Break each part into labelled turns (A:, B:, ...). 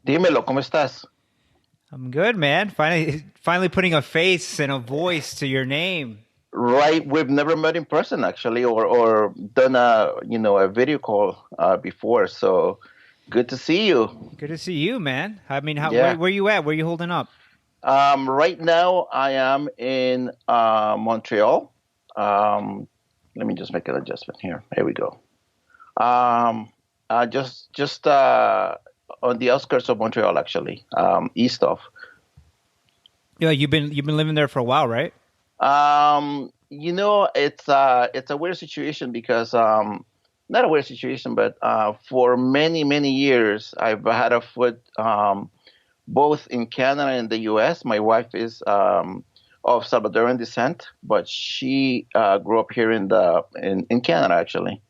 A: Dímelo, ¿cómo estás?
B: I'm good, man. Finally putting a face and a voice to your name.
A: Right, we've never met in person actually, or done a video call before. So good to see you.
B: Good to see you, man. I mean,
A: Yeah.
B: where you at? Where you holding up?
A: Right now I am in Montreal. Um, Let me just make an adjustment here. There we go. Um, just on the outskirts of Montreal, actually, east of.
B: Yeah, you've been living there for a while, right?
A: It's a weird situation because not a weird situation, but for many years I've had a foot both in Canada and the U.S. My wife is of Salvadoran descent, but she grew up here in Canada actually,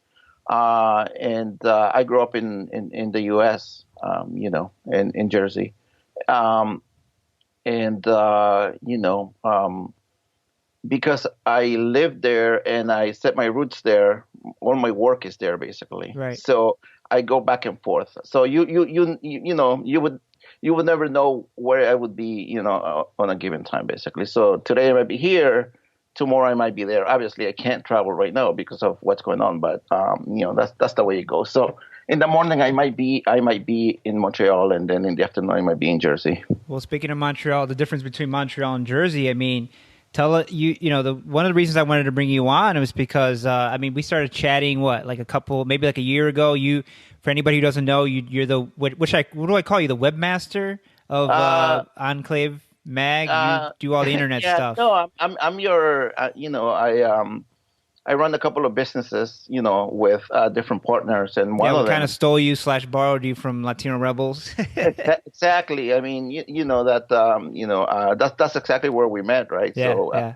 A: and I grew up in the U.S. In Jersey, um, and because I live there and I set my roots there, all my work is there basically.
B: Right.
A: So I go back and forth. So you would never know where I would be, on a given time basically. So today I might be here, tomorrow I might be there. Obviously I can't travel right now because of what's going on, but that's the way it goes. So in the morning I might be in Montreal, and then in the afternoon I might be in Jersey.
B: Well, speaking of Montreal, the difference between Montreal and Jersey, I mean, you know, the one of the reasons I wanted to bring you on was because I mean, we started chatting like maybe like a year ago. For anybody who doesn't know, you're the what do I call you? The webmaster of
A: Uh,
B: Enclave Mag. You
A: Uh,
B: do all the internet
A: yeah, no,
B: stuff.
A: I'm your, I run a couple of businesses, with different partners, and
B: Yeah,
A: one
B: we
A: of
B: kind of
A: them,
B: stole you slash borrowed you from Latino Rebels.
A: exactly. I mean, you know that, that's exactly where we met, right?
B: Yeah,
A: So,
B: yeah.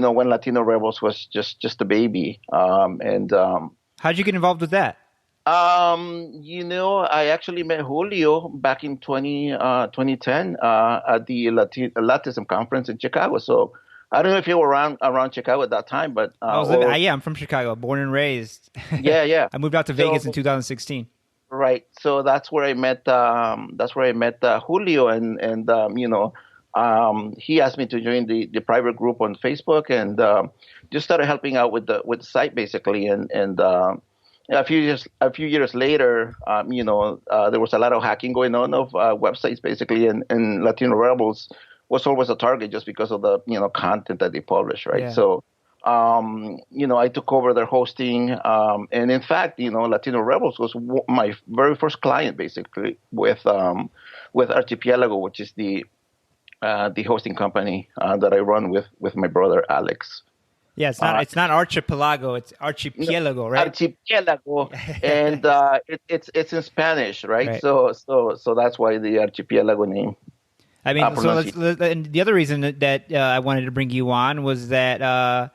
A: when Latino Rebels was just a baby, and
B: How'd you get involved with that?
A: I actually met Julio back in 2010 at the Latism conference in Chicago. So I don't know if you were around Chicago at that time, but
B: Yeah, I'm from Chicago, born and raised.
A: yeah, yeah.
B: I moved out to Vegas in
A: So
B: 2016.
A: right, so that's where I met Julio, and he asked me to join the private group on Facebook, and just started helping out with the site basically, and a few years later, there was a lot of hacking going on of websites basically, and Latino Rebels was always a target just because of the content that they publish, right?
B: Yeah.
A: So I took over their hosting, and in fact, Latino Rebels was my very first client basically with Archipelago, which is the hosting company that I run with my brother Alex.
B: Yeah,
A: Uh,
B: it's not archipelago, it's
A: No,
B: archipelago, right?
A: archipiélago, and it's in Spanish, right?
B: Right.
A: So that's why the archipiélago name
B: I mean, so
A: pronunciation.
B: and the other reason that I wanted to bring you on was that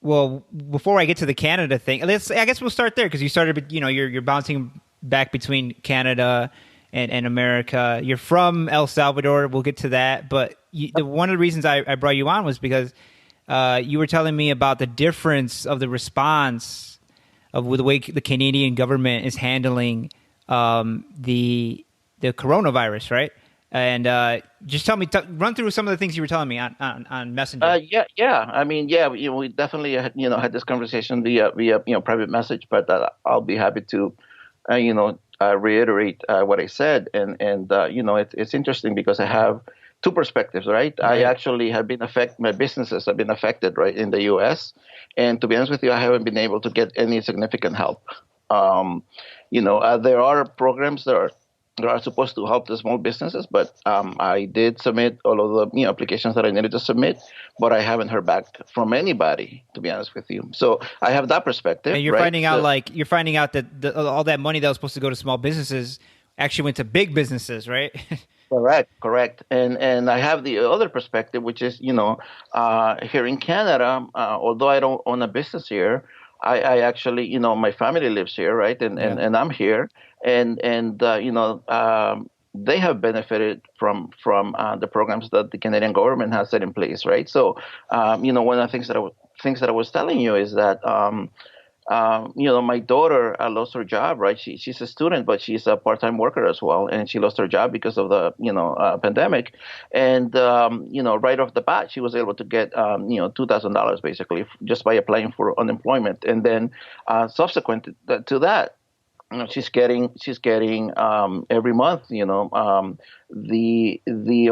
B: well, before I get to the Canada thing, I guess we'll start there because you started, you're bouncing back between Canada and America. You're from El Salvador. We'll get to that, but one of the reasons I brought you on was because you were telling me about the difference of the response of the way the Canadian government is handling the coronavirus, right? And just tell me, run through some of the things you were telling me on Messenger.
A: Yeah. I mean, yeah, we definitely had this conversation via private message, but I'll be happy to reiterate what I said, and it's interesting because I have two perspectives, right? I
B: Right.
A: actually have been affected, my businesses have been affected, right, in the U.S., and to be honest with you, I haven't been able to get any significant help. Um, there are programs that are supposed to help the small businesses, but I did submit all of the applications that I needed to submit, but I haven't heard back from anybody, to be honest with you. So I have that perspective,
B: And
A: right? So
B: you're finding out that all that money that was supposed to go to small businesses actually went to big businesses, right?
A: correct, and I have the other perspective, which is here in Canada, although I don't own a business here, I actually my family lives here, right, and
B: Yeah.
A: and, and I'm here, and they have benefited from the programs that the Canadian government has set in place, right? So one of the things that I was telling you is that. My daughter lost her job, right? She's a student, but she's a part-time worker as well, and she lost her job because of the pandemic. And right off the bat, she was able to get $2,000 basically just by applying for unemployment. And then subsequent to that, she's getting every month, the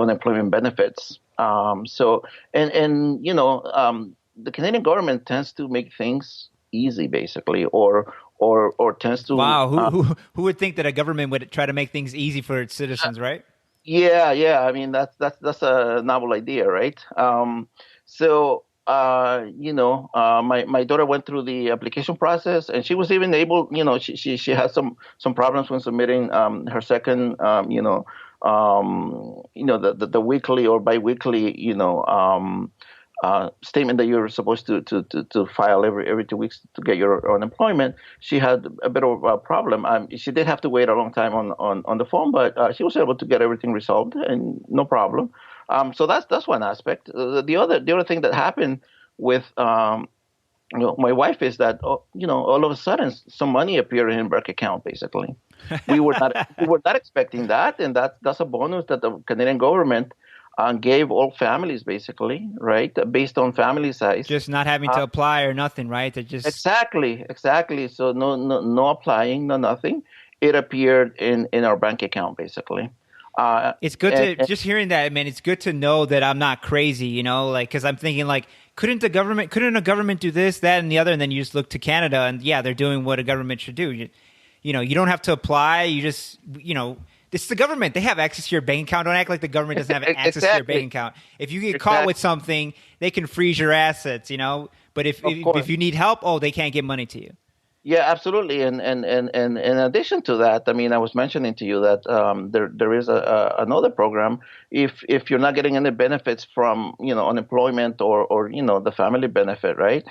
A: unemployment benefits. So and the Canadian government tends to make things easy, basically, or tends to
B: Wow, who would think that a government would try to make things easy for its citizens, right?
A: yeah. I mean, that's a novel idea, right? My daughter went through the application process, and she was even able, she had some problems when submitting her second, the weekly or biweekly, statement that you're supposed to file every 2 weeks to get your unemployment. She had a bit of a problem. She did have to wait a long time on the phone, but she was able to get everything resolved and no problem. So that's one aspect. The other thing that happened with my wife is that all of a sudden some money appeared in her bank account. Basically, we were not expecting that, and that's a bonus that the Canadian government gave all families, basically, right, based on family size.
B: Just not having
A: Uh,
B: to apply or nothing, right? That just
A: exactly. So no applying, no nothing. It appeared in our bank account, basically. Uh,
B: it's good
A: and,
B: to
A: and
B: just hearing that, man. It's good to know that I'm not crazy, like because I'm thinking like, couldn't a government do this, that, and the other, and then you just look to Canada, and yeah, they're doing what a government should do. You don't have to apply. You just, this is the government. They have access to your bank account. Don't act like the government doesn't have access to your bank
A: exactly,
B: account. If you get caught
A: exactly,
B: with something, they can freeze your assets. But if
A: of
B: if,
A: course.
B: if you need help, oh, they can't give money to you.
A: Yeah, absolutely. And in addition to that, I mean, I was mentioning to you that there is another program. If you're not getting any benefits from unemployment or the family benefit, right?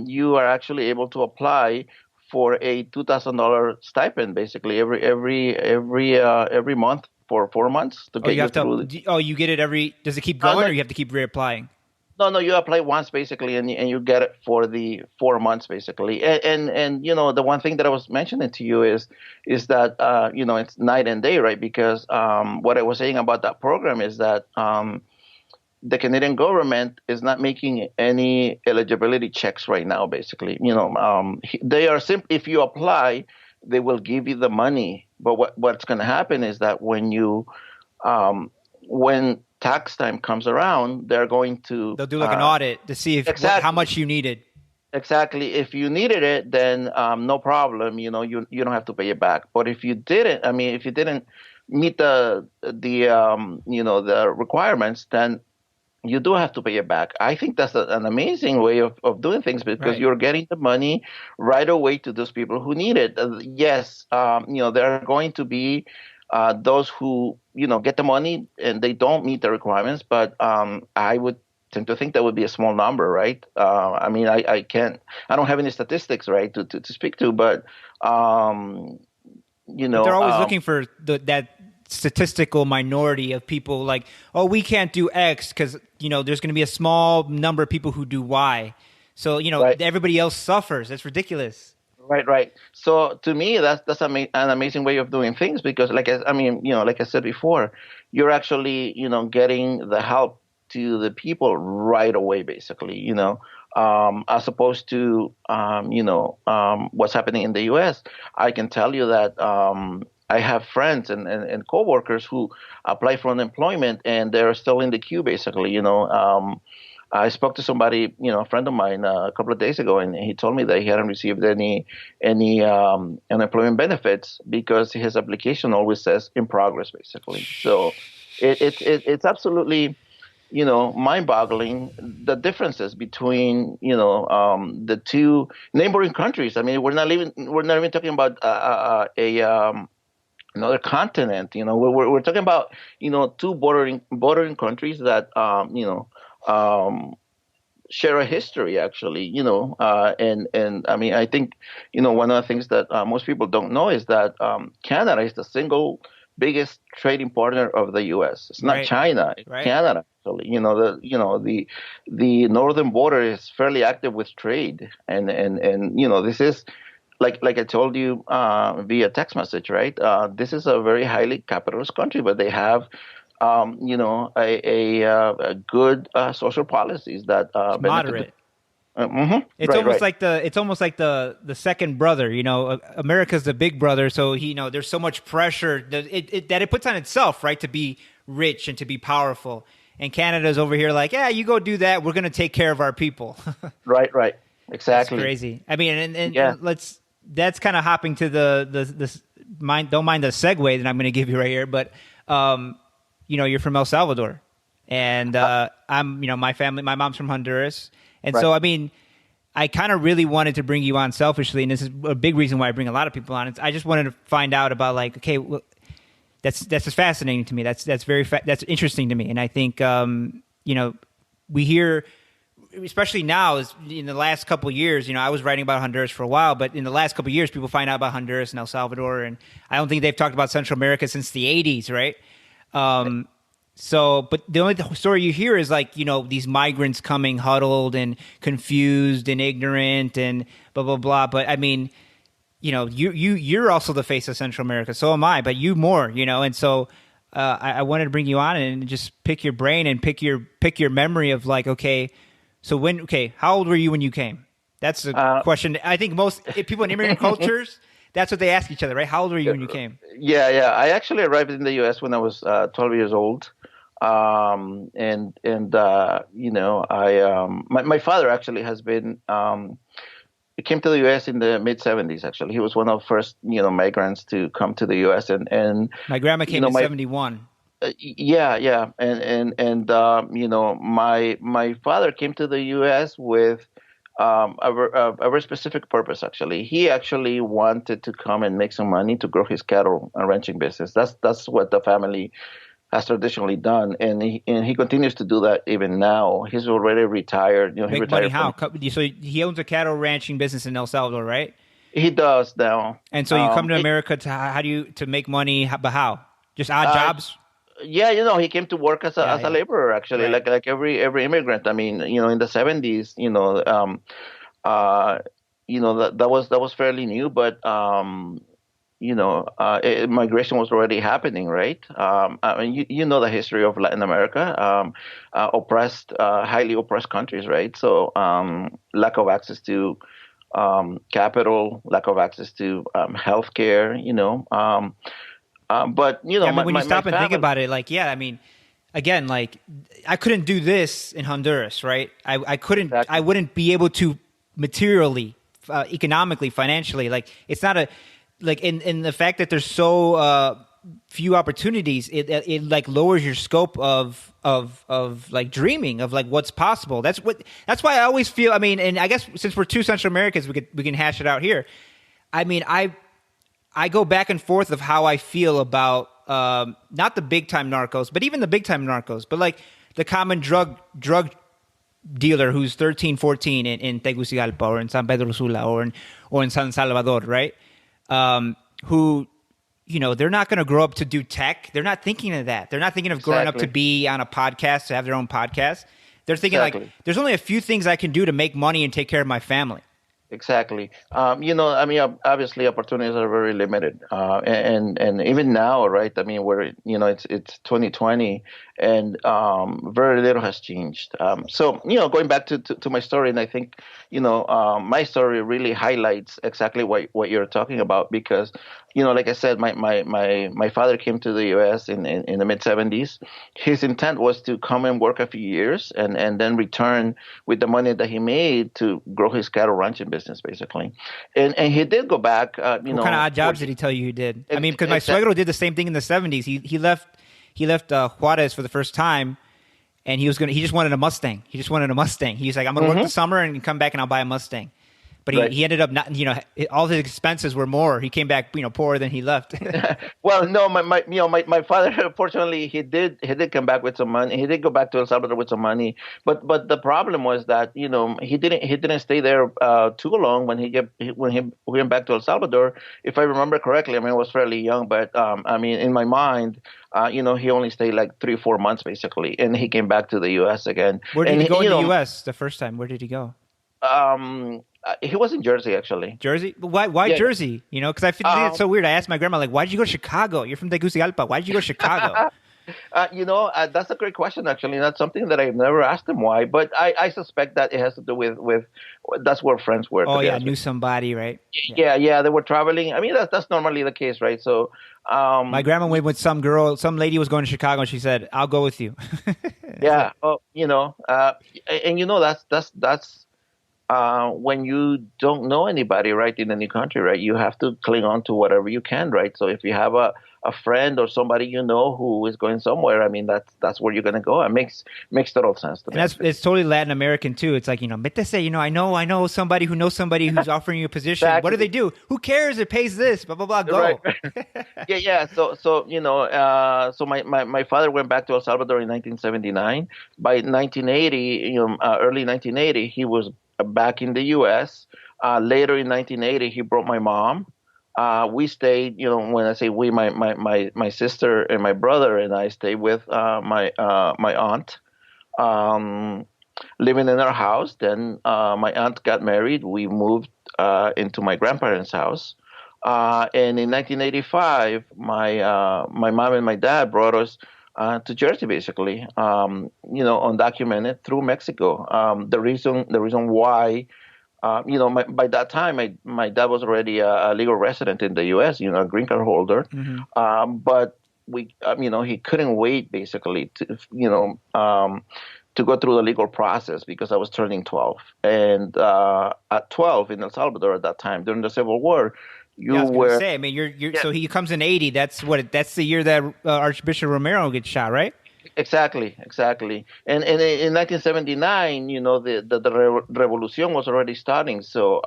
A: You are actually able to apply for a $2,000 stipend, basically every month for 4 months to
B: Oh,
A: get
B: you
A: you
B: have to.
A: through.
B: Oh, you get it every. Does it keep
A: No,
B: going, or you have to keep reapplying?
A: no, you apply once basically, and you get it for the 4 months basically. And the one thing that I was mentioning to you is that it's night and day, right? Because what I was saying about that program is that the Canadian government is not making any eligibility checks right now. Basically, they are simply, if you apply, they will give you the money. But what's going to happen is that um, when tax time comes around, they're going to
B: They'll do like an audit to see if how
A: exactly,
B: much you needed.
A: exactly. If you needed it, then no problem. You don't have to pay it back. But if you didn't, I mean, if you didn't meet the requirements, then you do have to pay it back. I think that's an amazing way of doing things because
B: Right.
A: you're getting the money right away to those people who need it. Yes, there are going to be those who get the money and they don't meet the requirements, but I would tend to think that would be a small number, right? I mean, I don't have any statistics, right, to speak to, but um, you
B: But they're
A: know,
B: always
A: um,
B: looking for that statistical minority of people like, oh, we can't do X because there's going to be a small number of people who do Y. So
A: right.
B: everybody else suffers. That's ridiculous.
A: Right. So to me, that's an amazing way of doing things because, like I said before, you're actually, getting the help to the people right away, basically, as opposed to, what's happening in the U.S. I can tell you that I have friends and coworkers who apply for unemployment and they're still in the queue, basically, I spoke to somebody, a friend of mine, a couple of days ago, and he told me that he hadn't received any unemployment benefits because his application always says in progress, basically. So it's absolutely mind-boggling the differences between the two neighboring countries. I mean, we're not even talking about a another continent. We're talking about two bordering countries that um, share a history actually, and I mean, I think one of the things that most people don't know is that Canada is the single biggest trading partner of the U.S. It's not
B: Right.
A: China, it's
B: Right.
A: Canada. Actually, the northern border is fairly active with trade, and this is like I told you via text message, right? This is a very highly capitalist country, but they have a good social policies that
B: It's
A: benefit the.
B: moderate. It's
A: Right,
B: almost
A: right,
B: like the second brother. America's the big brother, so there's so much pressure that it puts on itself, right, to be rich and to be powerful. And Canada's over here like, yeah, you go do that. We're going to take care of our people.
A: right.
B: It's
A: Exactly.
B: crazy. I mean,
A: Yeah.
B: and that's kind of hopping to the mind. Don't mind the segue that I'm going to give you right here, but you're from El Salvador, and my mom's from Honduras, and
A: Right.
B: so I mean, I kind of really wanted to bring you on selfishly, and this is a big reason why I bring a lot of people on. I just wanted to find out about like, okay, well, that's just fascinating to me. That's that's interesting to me, and I think we hear, especially now, is in the last couple of years. I was writing about Honduras for a while, but in the last couple of years, people find out about Honduras and El Salvador, and I don't think they've talked about Central America since the '80s, right? But the only story you hear is like, these migrants coming huddled and confused and ignorant and blah, blah, blah. But I mean, you're also the face of Central America. So am I, but you more, and so, I wanted to bring you on and just pick your brain and pick your memory of like, okay, so how old were you when you came? That's a question. I think most people in immigrant cultures, that's what they ask each other, right? How old were you when you came?
A: Yeah. I actually arrived in the U.S. when I was 12 years old. My father actually has been, he came to the U.S. in the mid 70s. Actually, he was one of the first, migrants to come to the U.S. and
B: My grandma came in 71.
A: Yeah, my father came to the U.S. with a very specific purpose. Actually, he actually wanted to come and make some money to grow his cattle and ranching business. That's what the family has traditionally done, and he continues to do that even now. He's already retired. He
B: Make money
A: retired
B: how?
A: from.
B: So he owns a cattle ranching business in El Salvador, right?
A: He does now.
B: And so you come to America to make money, but how? Just odd jobs?
A: Yeah, he came to work as a laborer actually,
B: Right.
A: like every immigrant. I mean, in the 70s, that was fairly new, but migration was already happening, right? I mean, you know the history of Latin America, oppressed, highly oppressed countries, right? So lack of access to capital, lack of access to healthcare, but
B: Yeah, I mean, when you
A: my
B: stop and think
A: family.
B: about it, like, yeah, I mean, again, like, I couldn't do this in Honduras, right? I couldn't, I
A: Exactly.
B: wouldn't be able to materially, economically, financially. Like, it's not like, in the fact that there's so few opportunities, it like lowers your scope of like dreaming of like what's possible. That's why I always feel, I mean, and I guess since we're two Central Americans, we can hash it out here. I mean, I go back and forth of how I feel about not the big time narcos, but even the big time narcos, but like the common drug dealer who's 13, 14 in Tegucigalpa or in San Pedro Sula or in San Salvador, right? Who, they're not going to grow up to do tech. They're not thinking of that. They're not thinking of growing up to
A: Exactly.
B: be on a podcast, to have their own podcast. They're thinking like,
A: Exactly.
B: there's only a few things I can do to make money and take care of my family.
A: Exactly. I mean, obviously, opportunities are very limited, and even now, right? I mean, it's 2020, and very little has changed. So, going back to my story, and I think, my story really highlights exactly what you're talking about because, like I said, my father came to the U.S. in the mid 70s. His intent was to come and work a few years and then return with the money that he made to grow his cattle ranching business, basically. And he did go back,
B: What kind of odd jobs did he tell you he did? I mean, because my
A: exactly.
B: suegro did the same thing in the 70s. He left Juarez for the first time, and he just wanted a Mustang. He just wanted a Mustang. He was like, I'm gonna work the summer and come back and I'll buy a Mustang. but
A: Right.
B: he ended up not, all his expenses were more. He came back, poorer than he left.
A: Well, no, my father, fortunately, he did come back with some money. He did go back to El Salvador with some money, but the problem was that he didn't stay there too long when he went back to El Salvador. If I remember correctly, I mean, I was fairly young, but I mean, in my mind, he only stayed like 3 or 4 months basically, and he came back to the U.S. again.
B: Where did
A: And
B: he go in the U.S. the first time? Where did he go?
A: he was in Jersey actually.
B: Jersey? Why
A: Yeah.
B: Jersey? Because I think it's
A: Um,
B: so weird. I asked my grandma, like, why did you go to Chicago? You're from Tegucigalpa. Why did you go to Chicago?
A: that's a great question, actually. That's something that I've never asked him why, but I suspect that it has to do with that's where friends were, to
B: Oh
A: be
B: yeah,
A: honest
B: knew
A: with
B: somebody, right?
A: you.
B: Yeah.
A: Yeah, yeah, they were traveling. I mean, that's normally the case, right? So,
B: My grandma went with some girl. Some lady was going to Chicago, and she said, "I'll go with you." That's
A: yeah,
B: it.
A: oh, and that's when you don't know anybody, right, in a new country, right, you have to cling on to whatever you can, right? So if you have a friend or somebody who is going somewhere, I mean, that's where you're going to go. It makes total sense to
B: And
A: me,
B: that's
A: actually.
B: it's totally Latin American too. It's like métese. I know somebody who knows somebody who's offering you a position. What do they
A: Exactly.
B: do? Who cares? It pays this. Blah blah blah.
A: Right.
B: Go.
A: Yeah, yeah. So my father went back to El Salvador in 1979. By 1980, early 1980, he was back in the U.S. Later in 1980, he brought my mom. We stayed, when I say we, my sister and my brother and I stayed with my aunt, um, living in our house. Then my aunt got married. We moved into my grandparents' house. And in 1985, my mom and my dad brought us to Jersey, basically, undocumented through Mexico. The reason why, by that time, my dad was already a legal resident in the U.S., a green card holder,
B: Hmm.
A: but he couldn't wait, basically, to go through the legal process because I was turning 12. And at 12 in El Salvador at that time, during the Civil War,
B: Yeah, I
A: you
B: was gonna
A: were,
B: say. I mean, you're
A: yeah,
B: so he comes in '80. That's the year that Archbishop Romero gets shot, right?
A: exactly, exactly. And in 1979, the revolution was already starting. So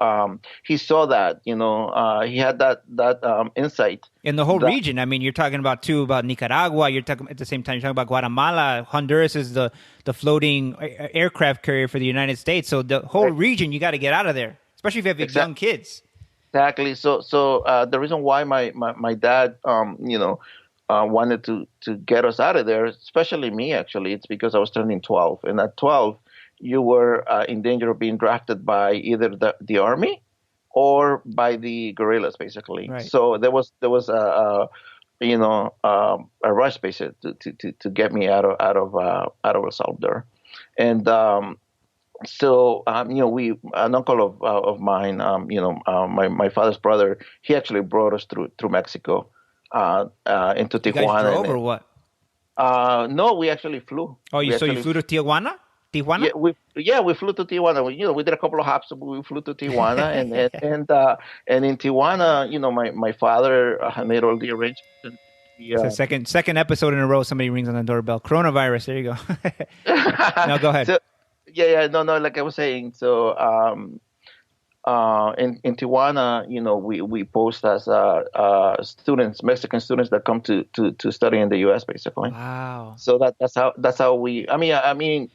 A: he saw that, he had that insight
B: In the whole
A: that,
B: region. I mean, you're talking about Nicaragua. You're talking at the same time. You're talking about Guatemala. Honduras is the floating aircraft carrier for the United States. So the whole
A: right,
B: region, you got to get out of there, especially if you have young kids.
A: exactly. So the reason why my dad, wanted to get us out of there, especially me, actually, it's because I was turning 12, and at 12, you were in danger of being drafted by either the army or by the guerrillas, basically.
B: Right.
A: So there was a rush, basically, to get me out of El Salvador, and so we an uncle of mine, my father's brother, he actually brought us through Mexico, into
B: You guys
A: Tijuana,
B: drove
A: and
B: or what?
A: no, we actually flew.
B: Oh,
A: We
B: you
A: actually
B: flew to Tijuana? Tijuana?
A: we flew to Tijuana. We did a couple of hops. We flew to Tijuana, and in Tijuana, my father had made all the arrangements. And
B: It's the second episode in a row. Somebody rings on the doorbell. Coronavirus. There you go. No, go ahead.
A: so yeah, yeah, no, like I was saying. So in Tijuana, we post as students, Mexican students that come to study in the U.S. basically.
B: Wow.
A: So that's how we. I mean,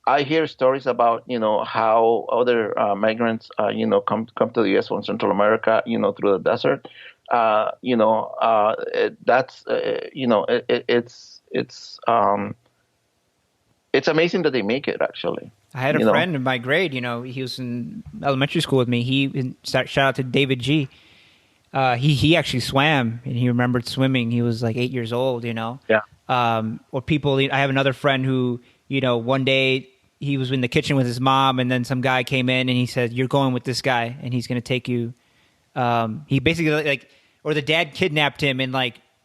A: I hear stories about how other migrants come to the U.S. from Central America, through the desert. That's it's amazing that they make it, actually.
B: I had a
A: You know.
B: friend in my grade. He was in elementary school with me. Shout out to David G. He actually swam and he remembered swimming. He was like 8 years old.
A: Yeah.
B: Or people. I have another friend who one day he was in the kitchen with his mom, and then some guy came in and he said, "You're going with this guy, and he's going to take you." He basically or the dad kidnapped him and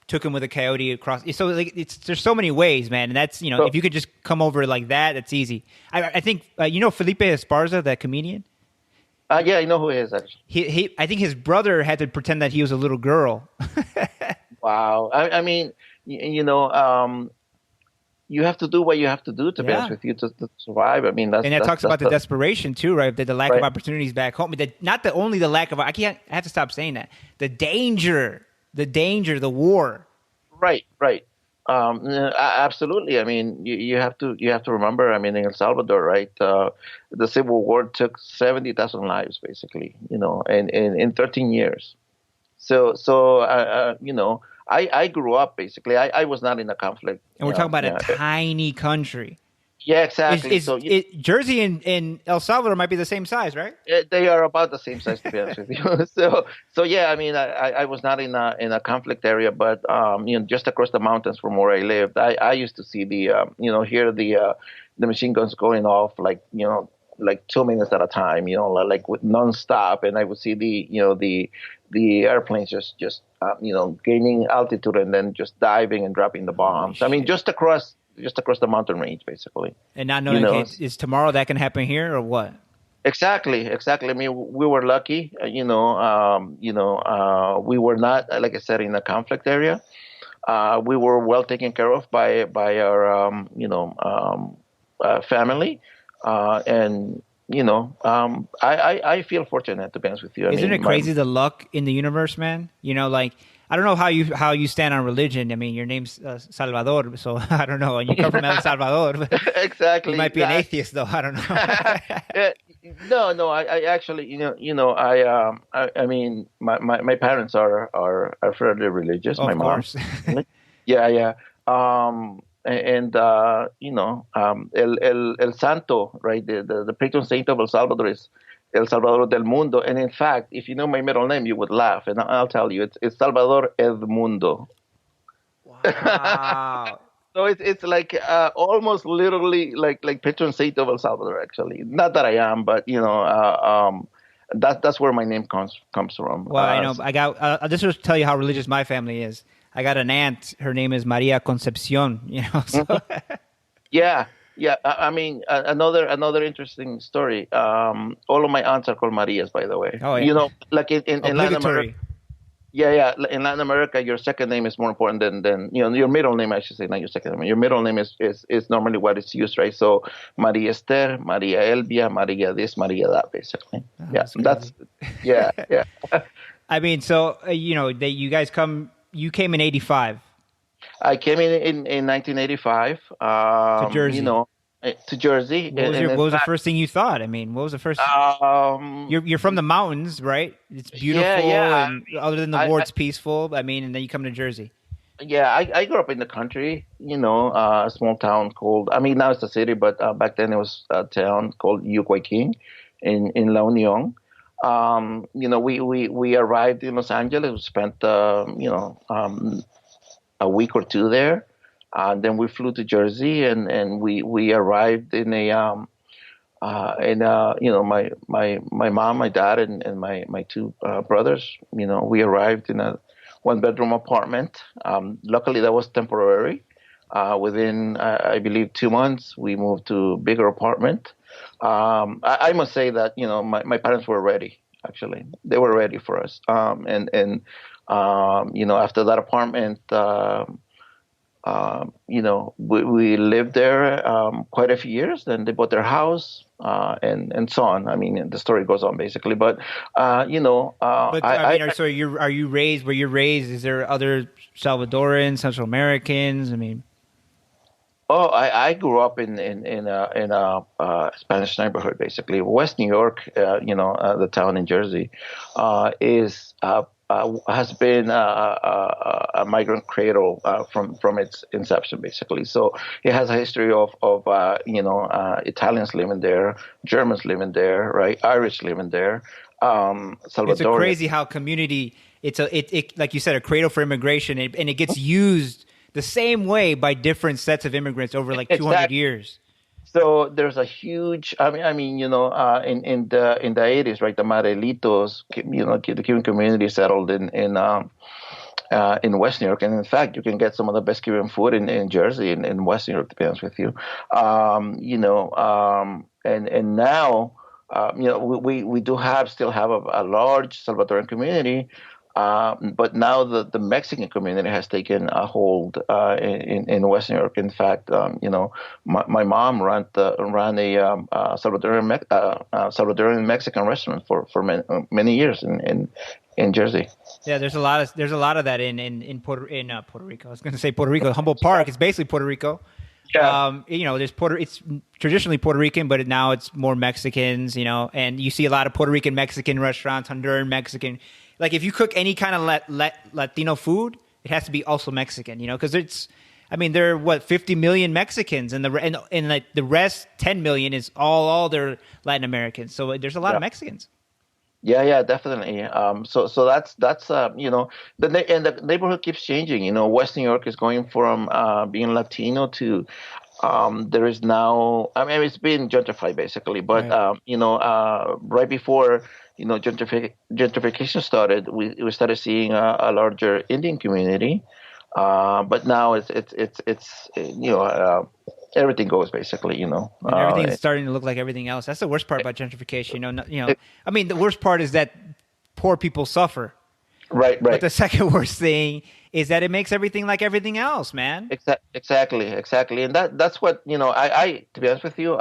B: took him with a coyote across. So there's so many ways, man. And that's
A: So
B: if you could just come over like that, it's easy. I think Felipe Esparza, that comedian.
A: yeah, I know who he is, actually.
B: I think his brother had to pretend that he was a little girl.
A: Wow. I mean, you have to do what you have to do, to be honest
B: Yeah.
A: with you, to survive. I mean,
B: And that talks
A: that's
B: about the desperation too, right? The lack of
A: right.
B: opportunities back home. Not the only the lack of. I have to stop saying that. The war.
A: Right, right. Absolutely. I mean, you have to remember. I mean, in El Salvador, right? The Civil War took 70,000 lives, basically. In 13 years. I grew up basically. I was not in a conflict.
B: And we're talking about a tiny country.
A: Yeah, exactly.
B: Jersey and El Salvador might be the same size, right?
A: They are about the same size, to be honest with you. So yeah, I mean, I was not in a conflict area, but just across the mountains from where I lived, I used to see hear the machine guns going off like 2 minutes at a time, like with nonstop, and I would see the airplanes just gaining altitude and then just diving and dropping the
B: Holy
A: bombs. I mean,
B: shit.
A: just across the mountain range, basically.
B: And not
A: You
B: knowing,
A: know,
B: okay, is tomorrow that can happen here or what?
A: Exactly, exactly. I mean, we were lucky. We were not, like I said, in a conflict area. We were well taken care of by our, family, and I feel fortunate, to be honest with you. I
B: Isn't
A: mean,
B: it crazy the luck in the universe, man? Like I don't know how you stand on religion. I mean, your name's Salvador, so I don't know. And you come from El Salvador, but you
A: exactly.
B: might be an atheist, though. I don't know.
A: Yeah, no. I actually, I mean, my parents are fairly religious. My
B: Of
A: mom,
B: course.
A: yeah, yeah. And El Santo, right? The patron saint of El Salvador is El Salvador del Mundo. And in fact, if you know my middle name, you would laugh, and I'll tell you, it's Salvador El Mundo.
B: Wow.
A: So it's like almost literally like patron saint of El Salvador. Actually, not that I am, but that's where my name comes from.
B: Well, I know. I got. This will tell you how religious my family is. I got an aunt. Her name is Maria Concepcion. So
A: Yeah, yeah. I mean, another interesting story. All of my aunts are called Marias, by the way.
B: oh yeah,
A: Like in Latin America.
B: obligatory.
A: Yeah, yeah. In Latin America, your second name is more important than your middle name. I should say, not your second name. Your middle name is normally what is used, right? So Maria Esther, Maria Elvia, Maria this, Maria that, basically.
B: Oh,
A: Yeah,
B: that's crazy.
A: yeah, yeah.
B: I mean, so you guys come. You came in '85
A: I came in 1985.
B: to Jersey.
A: To Jersey, and
B: What
A: in
B: was the
A: fact,
B: first thing you thought? I mean, what was the first?
A: um,
B: You're from the mountains, right? It's
A: yeah,
B: beautiful,
A: yeah.
B: and other than the war, it's peaceful. I mean, and then you come to Jersey.
A: I grew up in the country, a small town called, I mean, now it's a city, but back then it was a town called Yucuayquín in La Union. We arrived in Los Angeles, we spent, a week or two there. And then we flew to Jersey, and we arrived my mom, my dad, and my two brothers. We arrived in a one-bedroom apartment. Luckily, that was temporary. Within, I believe, 2 months, we moved to a bigger apartment. I must say that my parents were ready. Actually, they were ready for us. After that apartment. We lived there quite a few years. Then they bought their house, and so on. I mean, the story goes on basically. But
B: But I mean, so are you raised where you're raised? Is there other Salvadorans, Central Americans? I mean,
A: oh, I grew up in a Spanish neighborhood, basically. West New York, the town in Jersey, is has been a migrant cradle from its inception, basically. So it has a history of Italians living there, Germans living there, right? Irish living there,
B: it's a
A: Salvadorian.
B: crazy how community. It like you said, a cradle for immigration, and it gets used the same way by different sets of immigrants over like 200
A: Exactly.
B: years.
A: So there's a huge. I mean, in the 80s, right? The Marelitos, the Cuban community settled in West New York, and in fact, you can get some of the best Cuban food in Jersey, in West New York, to be honest with you. And now, we do still have a large Salvadoran community. But now the Mexican community has taken a hold in West New York. In fact, my mom ran a Salvadorian Mexican restaurant for many years in Jersey.
B: Yeah, there's a lot of that in Puerto Rico. I was going to say Puerto Rico. Humboldt Park is basically Puerto Rico.
A: Yeah,
B: There's It's traditionally Puerto Rican, but now it's more Mexicans. And you see a lot of Puerto Rican Mexican restaurants, Honduran Mexican. Like if you cook any kind of Latino food, it has to be also Mexican. Because there are what 50 million Mexicans, and like the rest 10 million is all their Latin Americans. So there's a lot
A: yeah.
B: of Mexicans.
A: Yeah, definitely. So that's and the neighborhood keeps changing. West New York is going from being Latino to there is now. I mean, it's been gentrified basically, but
B: Right.
A: right before gentrification started, we started seeing a larger Indian community. But now it's everything goes basically.
B: And everything's starting to look like everything else. That's the worst part about gentrification.
A: It-
B: The worst part is that poor people suffer.
A: right,
B: But
A: right.
B: the second worst thing is that it makes everything like everything else, man.
A: Exactly, and that's what I to be honest with you,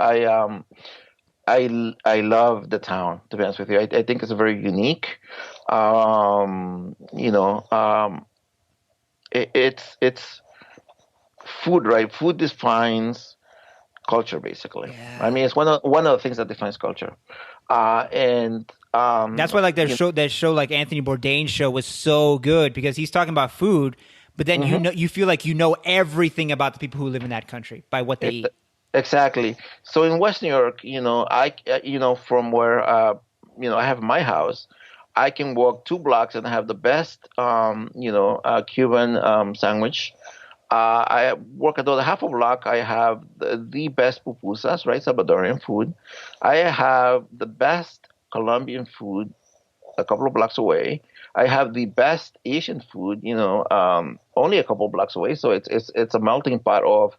A: I love the town. To be honest with you, I think it's very unique. Um, you know, um, it's food, right? Food defines culture, basically. I
B: Yeah.
A: mean, it's one of the things that defines culture, and
B: That's why like
A: you
B: that show like Anthony Bourdain's show was so good because he's talking about food, but then
A: know.
B: you feel like you know everything about the people who live in that country by what they
A: Ex-
B: eat.
A: Exactly. So in West New York, from where I have my house, I can walk 2 blocks and have the best Cuban sandwich. I walk another half a block. I have the best pupusas, right? Salvadorian food. I have the best Colombian food a couple of blocks away. I have the best Asian food, only a couple of blocks away. So it's a melting pot of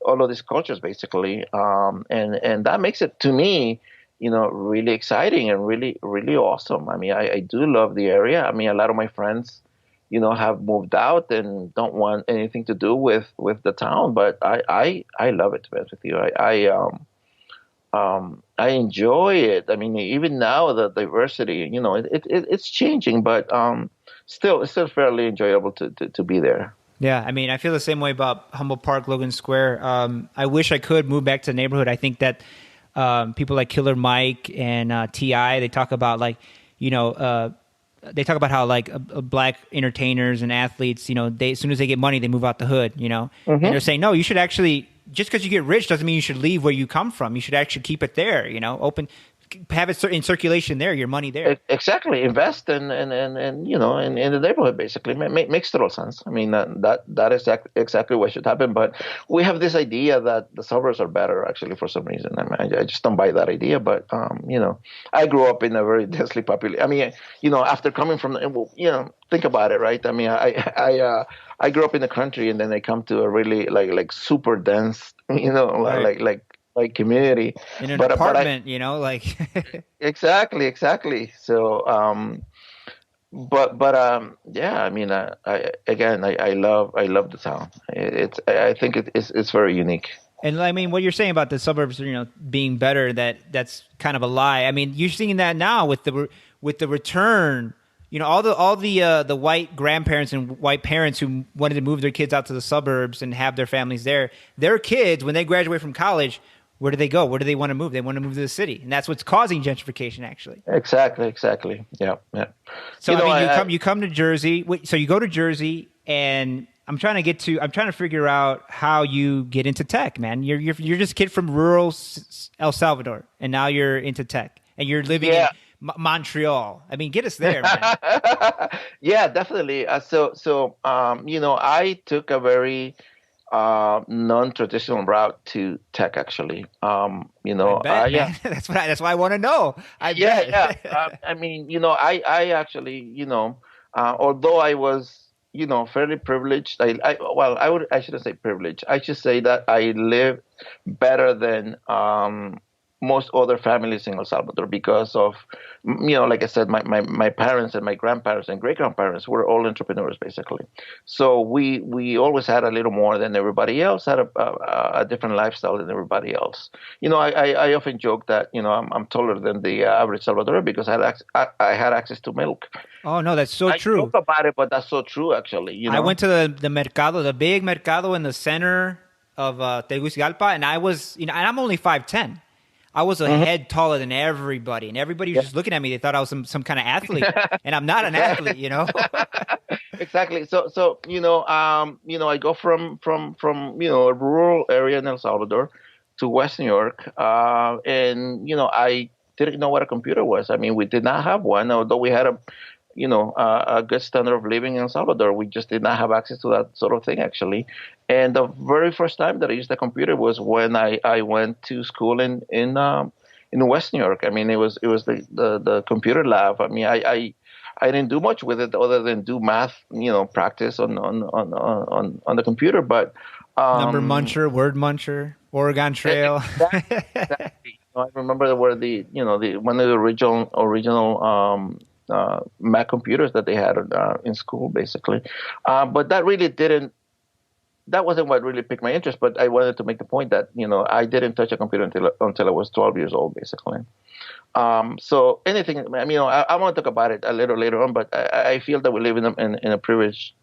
A: all of these cultures, basically, and that makes it to me, really exciting and really really awesome. I mean, I do love the area. I mean, a lot of my friends, have moved out and don't want anything to do with the town, but I love it. To be honest with you, I enjoy it. I mean, even now the diversity, it's changing, but still, it's still fairly enjoyable to be there.
B: Yeah, I mean, I feel the same way about Humboldt Park, Logan Square. I wish I could move back to the neighborhood. I think that people like Killer Mike and Ti, they talk about you know, uh, they talk about how black entertainers and athletes, they as soon as they get money, they move out the hood, and they're
A: Hmm.
B: saying no, you should actually just because you get rich doesn't mean you should leave where you come from. You should actually keep it there, open, have it in circulation there, your money there.
A: Exactly. Invest in the neighborhood. Basically, makes total sense. I mean, that is exactly what should happen. But we have this idea that the suburbs are better. Actually, for some reason, I mean, I just don't buy that idea. But I grew up in a very densely populated. I mean, after coming from, well, think about it, right? I mean, I grew up in the country, and then I come to a really like super dense,
B: Right.
A: like community.
B: In an
A: But I
B: apartment, like
A: exactly. So, yeah. I mean, I love the town. I think it's very unique.
B: And I mean, what you're saying about the suburbs, being better, that's kind of a lie. I mean, you're seeing that now with the return. All the white grandparents and white parents who wanted to move their kids out to the suburbs and have their families there. Their kids, when they graduate from college, where do they go? Where do they want to move? They want to move to the city, and that's what's causing gentrification, actually.
A: Exactly. Yeah, yeah.
B: So
A: You
B: I
A: know,
B: mean,
A: I
B: you come to Jersey. So you go to Jersey, and I'm trying to figure out how you get into tech, man. You're just a kid from rural El Salvador, and now you're into tech, and you're living in
A: yeah.
B: Montreal. I mean, get us there, man.
A: Yeah, definitely. I took a very non-traditional route to tech, actually.
B: I bet,
A: Yeah,
B: man. That's why I want to know. I
A: yeah.
B: bet.
A: I mean, I actually, although I was, fairly privileged, well, I shouldn't say privileged. I should say that I live better than most other families in El Salvador because of, like I said, my parents and my grandparents and great grandparents were all entrepreneurs basically. So we always had a little more than everybody else, had a different lifestyle than everybody else. I often joke that I'm taller than the average Salvadoran because I had access to milk.
B: Oh no, that's so
A: I
B: true.
A: joke about it, but that's so true actually.
B: I went to the mercado, the big mercado in the center of Tegucigalpa, and I was, and I'm only 5'10". I was a
A: Mhm.
B: head taller than everybody, and everybody was
A: Yeah.
B: just looking at me. They thought I was some kind of athlete, and I'm not an
A: Exactly.
B: athlete.
A: Exactly. So I go from a rural area in El Salvador to West New York, and I didn't know what a computer was. I mean, we did not have one, although we had a good standard of living in El Salvador. We just did not have access to that sort of thing, actually. And the very first time that I used a computer was when I went to school in West New York. I mean, it was the computer lab. I mean, I didn't do much with it other than do math, practice on the computer. But
B: Number
A: um,
B: muncher, word muncher, Oregon Trail.
A: exactly. I remember there were the one of the original Mac computers that they had in school, basically. But that wasn't what really piqued my interest. But I wanted to make the point that I didn't touch a computer until I was 12 years old, basically. So anything, I mean, I want to talk about it a little later on, but I feel that we live in a
B: No,
A: privileged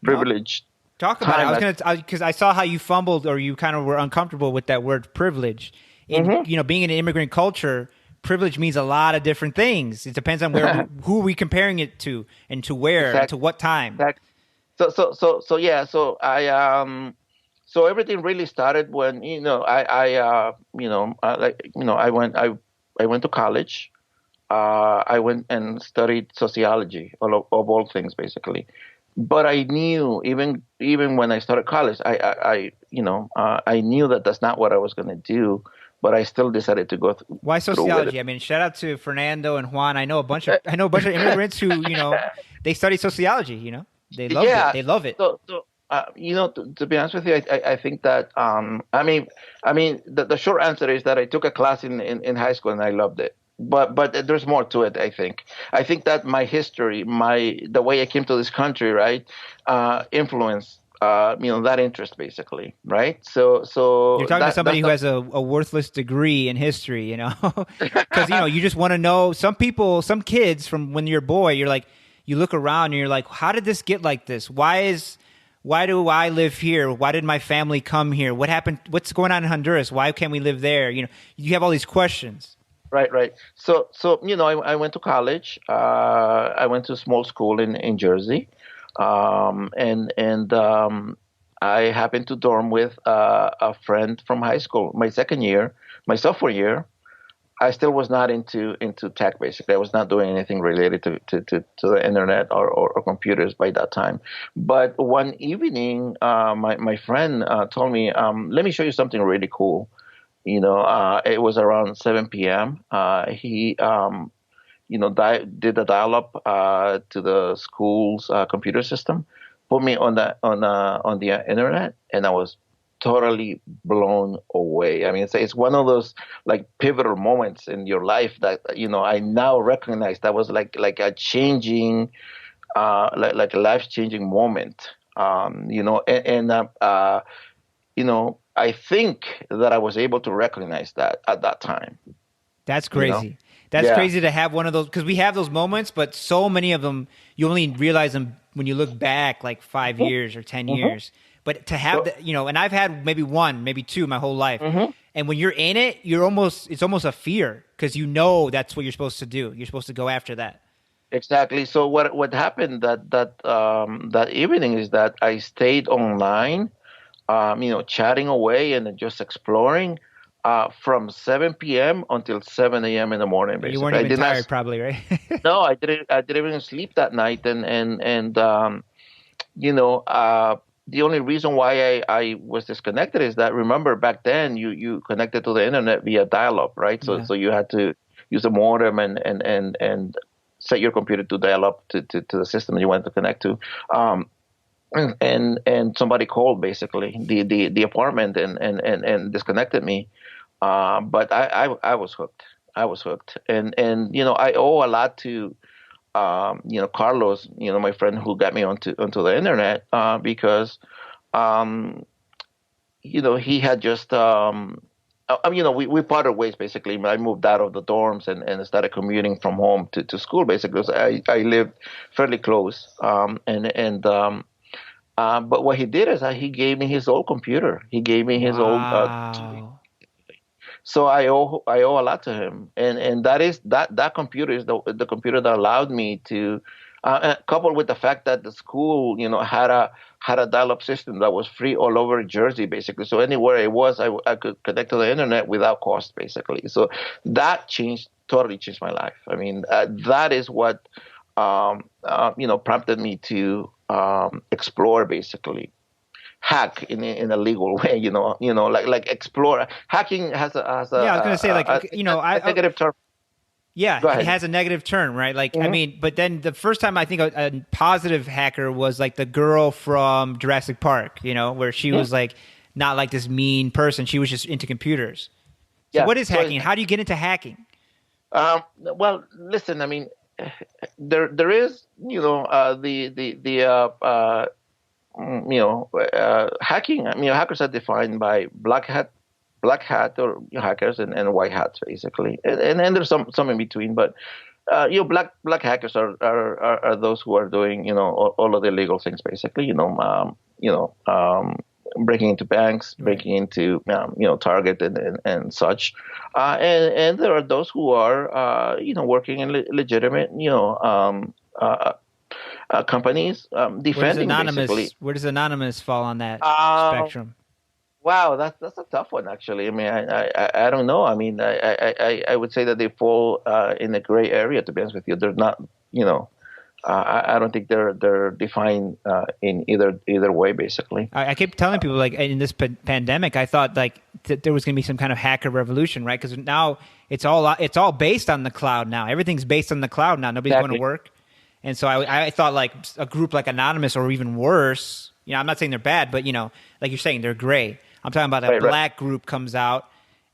B: talk about it. I
A: time.
B: was gonna because I saw how you fumbled or you kind of were uncomfortable with that word privilege. And
A: Mhm.
B: being in an immigrant culture, privilege means a lot of different things. It depends on who are we comparing it to, and to where, and to
A: Exactly.
B: what time.
A: Exactly. So yeah. So everything really started when I went to college. I went and studied sociology of all things, basically. But I knew even when I started college, I knew that that's not what I was going to do. But I still decided to go
B: Why
A: through with it.
B: sociology? I mean, shout out to Fernando and Juan. I know a bunch of immigrants who they study sociology. They loved it.
A: Yeah.
B: They love it.
A: To be honest with you, I think that the short answer is that I took a class in high school and I loved it. But there's more to it. I think that my history, the way I came to this country, right, influenced that interest basically, right.
B: You're
A: So
B: talking to somebody
A: that's
B: who has a worthless degree in history, because you just want to know. Some people, some kids, from when you're a boy, you're like, you look around and you're like, how did this get like this? Why do I live here? Why did my family come here? What happened? What's going on in Honduras? Why can't we live there? You have all these questions.
A: right, right. So I went to college. I went to a small school in Jersey, and I happened to dorm with a friend from high school. My sophomore year, I still was not into tech. Basically, I was not doing anything related to the internet or computers by that time. But one evening, my friend told me, "Let me show you something really cool." It was around 7 p.m. He did the dial-up to the school's computer system, put me on the internet, and I was totally blown away. I mean, it's one of those like pivotal moments in your life that I now recognize that was like a changing, like a life-changing moment. I think that I was able to recognize that at that time.
B: That's
A: You know,
B: crazy. That's
A: yeah.
B: crazy to have one of those, because we have those moments, but so many of them you only realize them when you look back like 5 years or 10 years. But to have
A: So,
B: that, and I've had maybe one, maybe two my whole life.
A: mhm.
B: And when you're in it, it's almost a fear because that's what you're supposed to do. You're supposed to go after that.
A: Exactly. So what happened that evening is that I stayed online, chatting away and then just exploring from 7 p.m. until 7 a.m. in the morning.
B: You weren't
A: Basically, I
B: even
A: did not.
B: tired, probably, right?
A: No, I didn't. I didn't even sleep that night, and you know, uh, the only reason why I was disconnected is that remember back then you connected to the internet via dial-up, right? So
B: Yeah.
A: so you had to use a modem and set your computer to dial up to the system you wanted to connect to. And somebody called basically the apartment and disconnected me. But I was hooked. I was hooked, and I owe a lot to Carlos, my friend who got me onto the internet, because um, he had just we parted ways basically. I moved out of the dorms and started commuting from home to school basically. 'Cause I lived fairly close, but what he did is that he gave me his old computer. He gave me his old TV.
B: Wow.
A: So I owe a lot to him, and that computer is the computer that allowed me to, coupled with the fact that the school had a dial-up system that was free all over Jersey basically. So anywhere I was, I could connect to the internet without cost basically. So that totally changed my life. I mean, that is what prompted me to explore basically hack in a legal way, like explore. Hacking
B: Yeah, I was gonna say, like,
A: a negative term.
B: yeah,
A: Go
B: it
A: ahead.
B: has a negative turn, right? Like, I
A: Hmm.
B: mean, but then the first time I think a positive hacker was like the girl from Jurassic Park, where she
A: Yeah,
B: was like not like this mean person. She was just into computers. So
A: yeah.
B: what is
A: So,
B: hacking? How do you get into hacking?
A: well, listen. I mean, there is, the hacking. I mean, hackers are defined by black hat or hackers and white hats basically, and then there's some in between. But black hackers are those who are doing all of the illegal things basically. Breaking into banks,
B: Right.
A: breaking into Target and such, and there are those who are working in legitimate companies, defending basically.
B: Where does anonymous fall on that
A: Uh,
B: spectrum?
A: Wow, that's a tough one actually. I mean, I don't know. I mean, I would say that they fall in a gray area. To be honest with you, they're not. I don't think they're defined in either way. Basically,
B: I keep telling people, like, in this pandemic, I thought like there was going to be some kind of hacker revolution, right? Because now it's all based on the cloud. Now everything's based on the cloud. Now nobody's going to
A: exactly.
B: work, and so I thought like a group like Anonymous or even worse. I'm not saying they're bad, but like you're saying, they're gray. I'm talking about a
A: Right, right.
B: black group comes out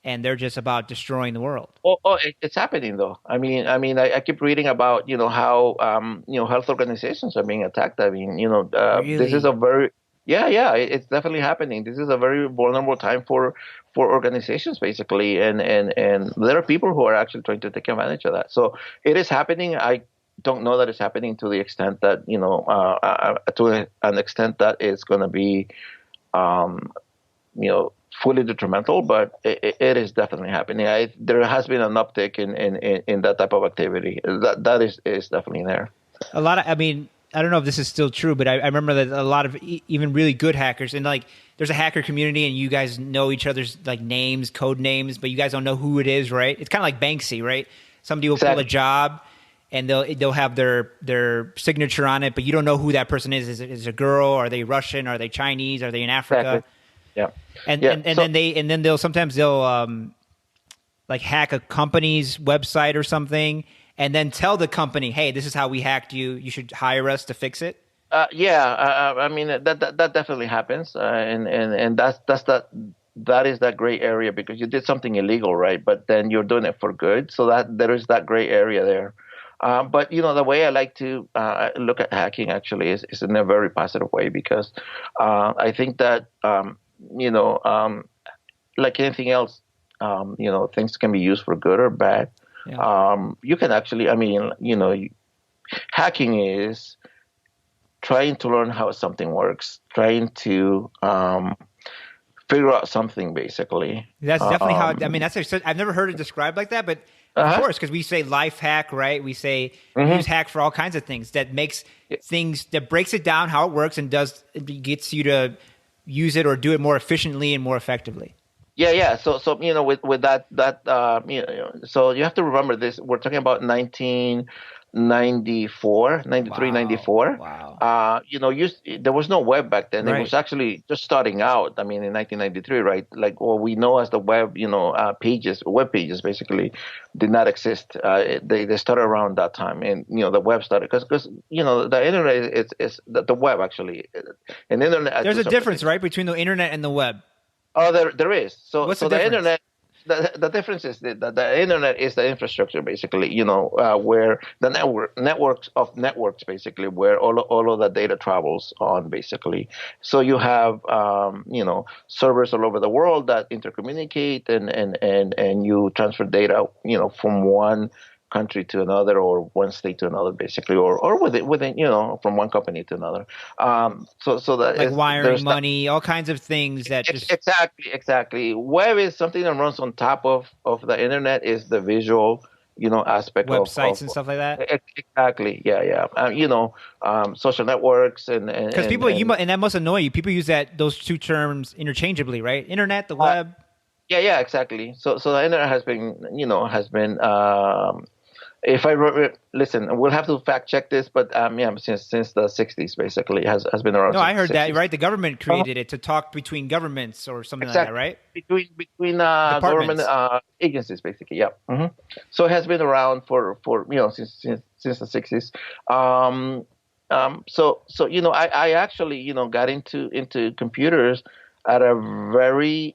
B: and they're just about destroying the world.
A: Oh, it's happening though. I keep reading about how health organizations are being attacked. I mean, this is a
B: Really?
A: very yeah, it's definitely happening. This is a very vulnerable time for organizations basically, and there are people who are actually trying to take advantage of that. So it is happening. I don't know that it's happening to the extent that to an extent that it's going to be um, fully detrimental, but it is definitely happening. There has been an uptick in that type of activity. That is definitely there.
B: A lot of, I mean, I don't know if this is still true, but I remember that a lot of even really good hackers, and like there's a hacker community and you guys know each other's like names, code names, but you guys don't know who it is, right? It's kind of like Banksy, right? Somebody will pull a
A: Exactly.
B: job and they'll have their signature on it, but you don't know who that person is. Is it a girl? Are they Russian? Are they Chinese? Are they in
A: Exactly.
B: Africa?
A: Yeah.
B: And
A: Yeah.
B: and, and
A: So
B: then they'll sometimes they'll like hack a company's website or something and then tell the company, hey, this is how we hacked you. You should hire us to fix it.
A: yeah, I mean that definitely happens, and that is that gray area because you did something illegal, right? But then you're doing it for good, so that there is that gray area there. But the way I like to look at hacking actually is in a very positive way because I think that you know um, like anything else, things can be used for good or bad.
B: Yeah.
A: You can actually, I mean, hacking is trying to learn how something works, trying to figure out something basically.
B: That's definitely how, I mean,
A: Um,
B: I've never heard it described like that, but of
A: uh-huh.
B: course, because we say life hack, right? We
A: Hmm.
B: use hack for all kinds of things that makes things, that breaks it down how it works and it gets you to use it or do it more efficiently and more effectively.
A: Yeah, yeah. So with so you have to remember this. We're talking about 1994, 93,
B: Wow.
A: 94.
B: Wow.
A: There was no web back then. It was
B: Right.
A: actually just starting out. I mean, in 1993, right? Like what we know as the web, web pages basically did not exist. They started around that time, and the web started because the internet is the web actually, and internet
B: There's
A: to
B: a
A: some
B: difference,
A: extent.
B: right, between the internet and the web.
A: Oh, there is. So
B: What's the
A: so the
B: difference?
A: internet. the difference is that the internet is the infrastructure, basically, where the networks of networks, basically, where all of the data travels on, basically. So you have, servers all over the world that intercommunicate, and you transfer data, from one country to another, or one state to another, basically, or within, from one company to another. So that
B: Like
A: is
B: wiring
A: there's that.
B: money, all kinds of things that just
A: Exactly. Web is something that runs on top of the internet, is the visual, aspect
B: websites
A: of
B: and stuff like that.
A: exactly. Yeah, yeah. Social networks
B: Because people,
A: and
B: and that must annoy you. People use those two terms interchangeably, right? Internet, the
A: uh,
B: web.
A: yeah, yeah, exactly. So the internet has been if I listen, we'll have to fact check this, but yeah, since the '60s, basically, has been around
B: No,
A: since
B: I
A: the
B: heard that.
A: '60s.
B: Right, the government
A: Uh-huh.
B: created it to talk between governments or something like that,
A: Exactly.
B: right?
A: Between government
B: Departments.
A: agencies, basically. Yeah. So it has been around for since the '60s. Um, so I actually got into computers at a very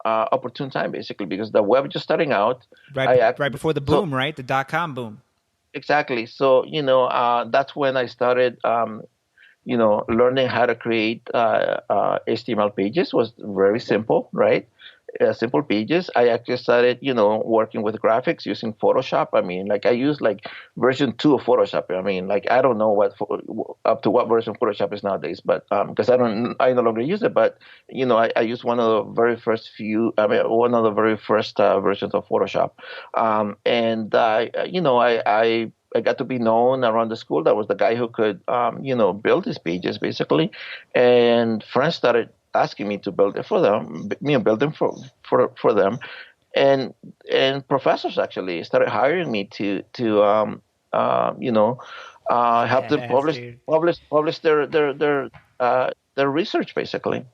A: opportune time, basically, because the web just starting out.
B: Right,
A: I
B: right
A: actually
B: before the
A: so
B: boom, right? The .com boom.
A: exactly. So that's when I started. Learning how to create HTML pages was very simple, right? Simple pages. I actually started, working with graphics using Photoshop. I mean, like I use like version 2 of Photoshop. I mean, like I don't know up to what version Photoshop is nowadays, but because I no longer use it. But I used one of the very first few. I mean, one of the very first versions of Photoshop, and I got to be known around the school. That was the guy who could, build these pages, basically. And friends started asking me to build it for them, build them for them. And professors actually started hiring me to help them
B: Badass, dude.
A: publish their research, basically.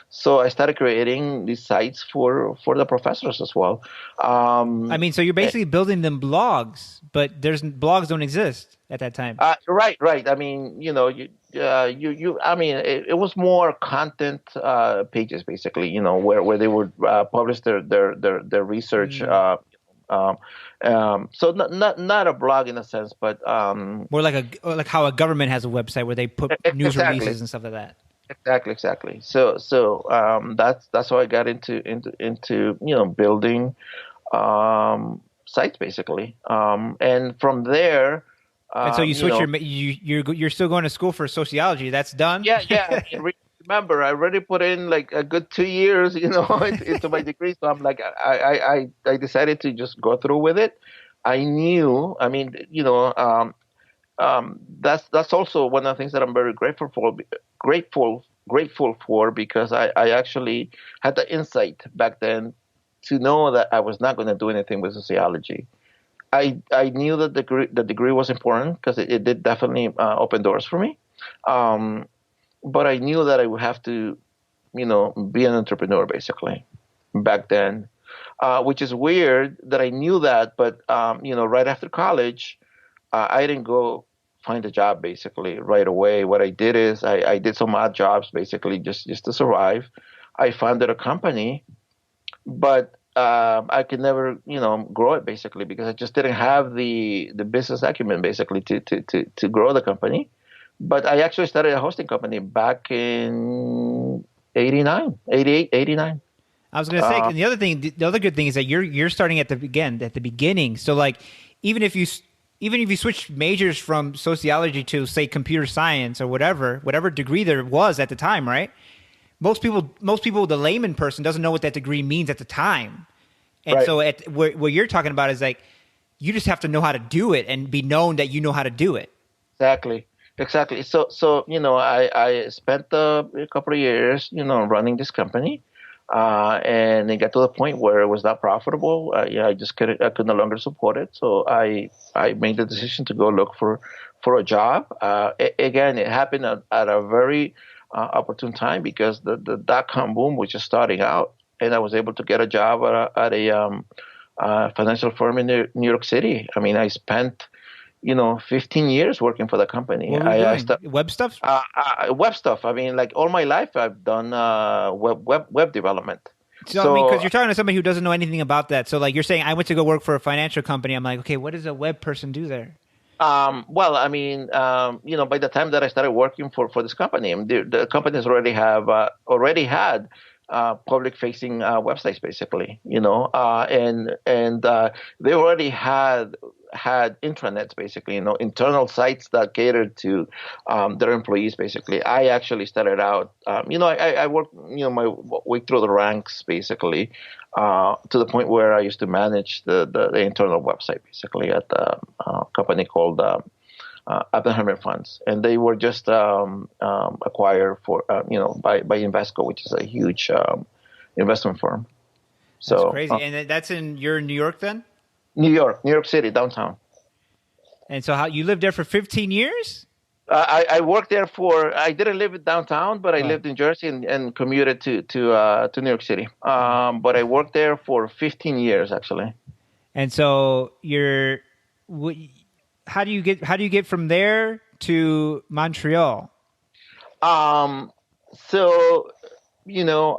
A: So I started creating these sites for the professors as well.
B: I
A: Um,
B: mean, so you're basically building them blogs, but there's blogs don't exist at that time.
A: Right, right. I mean, I mean, it was more content pages, basically, where they would publish their research.
B: Mm.
A: Um, so not a blog in a sense, but
B: More like like how a government has a website where they put news
A: exactly,
B: releases and stuff like that.
A: exactly. So that's how I got into building sites, basically, and from there.
B: And so you
A: You
B: switch
A: know,
B: you're still going to school for sociology. That's done.
A: Yeah, yeah. I mean, remember, I already put in like a good 2 years, into my degree. So I'm like, I decided to just go through with it. I knew, I mean, that's also one of the things that I'm very grateful for, because I actually had the insight back then to know that I was not going to do anything with sociology. I knew that the degree was important, because it did definitely open doors for me. Um, but I knew that I would have to, be an entrepreneur, basically, back then, which is weird that I knew that. But right after college, I didn't go find a job, basically, right away. What I did is I did some odd jobs, basically, just to survive. I founded a company, but I could never, grow it, basically, because I just didn't have the business acumen, basically, to grow the company. But I actually started a hosting company back in 89, 88, 89.
B: I was going to say,
A: Uh,
B: and the other good thing is that you're starting at the beginning. So like, even if you even if you switch majors from sociology to say computer science or whatever degree there was at the time, right? Most people, the layman person doesn't know what that degree means at the time. And
A: right.
B: so at what you're talking about is like, you just have to know how to do it and be known that you know how to do it.
A: Exactly. Exactly. So I spent a couple of years, running this company, and it got to the point where it was not profitable. I could no longer support it. So I made the decision to go look for a job. Again, it happened at a very opportune time, because the dot-com boom was just starting out, and I was able to get a job at a financial firm in New York City. I mean, I spent 15 years working for the company.
B: What were you doing? Web stuff?
A: Web stuff. I mean, like all my life, I've done web development.
B: So I mean, because
A: So
B: you're talking to somebody who doesn't know anything about that. So like you're saying, I went to go work for a financial company. I'm like, okay, what does a web person do there?
A: Well, I mean, by the time that I started working for this company, I mean, the companies already had public-facing websites, basically, and they already had intranets, basically, internal sites that catered to their employees, basically. I actually started out, I worked, my way through the ranks, basically, to the point where I used to manage the internal website, basically, at a company called Oppenheimer Funds, and they were just acquired by Invesco, which is a huge investment firm.
B: That's
A: So
B: crazy. And that's you're in New York then?
A: New York City, downtown.
B: And so how you lived there for 15 years?
A: I worked there I didn't live in downtown, but I
B: Oh,
A: lived in Jersey and commuted to New York City.
B: oh.
A: But I worked there for 15 years, actually.
B: And so wh- how do you get from there to Montreal?
A: Um, so you know,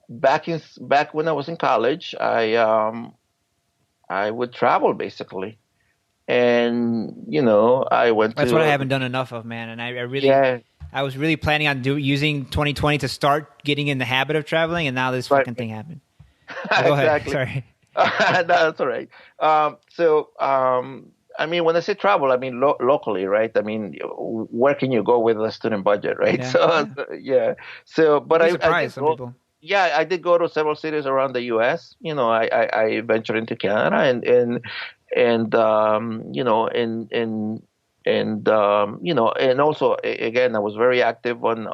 A: back when I was in college, I would travel, basically, and I went
B: That's what I
A: to
B: haven't done enough of, man. And
A: yeah,
B: I was really planning on using 2020 to start getting in the habit of traveling, and now this
A: right,
B: fucking thing happened. But go ahead.
A: exactly.
B: Sorry.
A: No, that's all right. So, I mean, when I say travel, I mean locally, right? I mean, where can you go with a student budget, right?
B: Yeah.
A: So,
B: Yeah.
A: yeah. So,
B: You'd
A: but
B: be
A: I
B: surprised.
A: did
B: Some
A: go.
B: people.
A: Yeah, I did go to several cities around the U.S. I ventured into Canada and and also again, I was very active on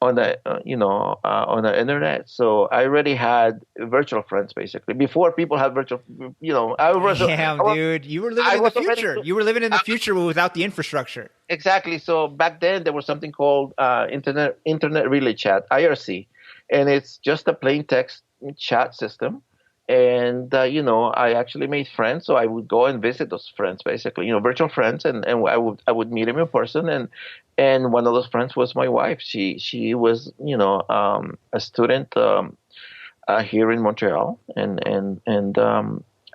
A: the internet. So I already had virtual friends, basically, before people had virtual.
B: Damn, dude, you were living
A: I
B: in the
A: was already
B: future. You were living in the
A: uh,
B: future without the infrastructure.
A: exactly. So back then there was something called Internet Relay Chat (IRC), and it's just a plain text chat system. And I actually made friends, so I would go and visit those friends, basically, virtual friends, and I would meet them in person, and one of those friends was my wife. She was a student here in Montreal, and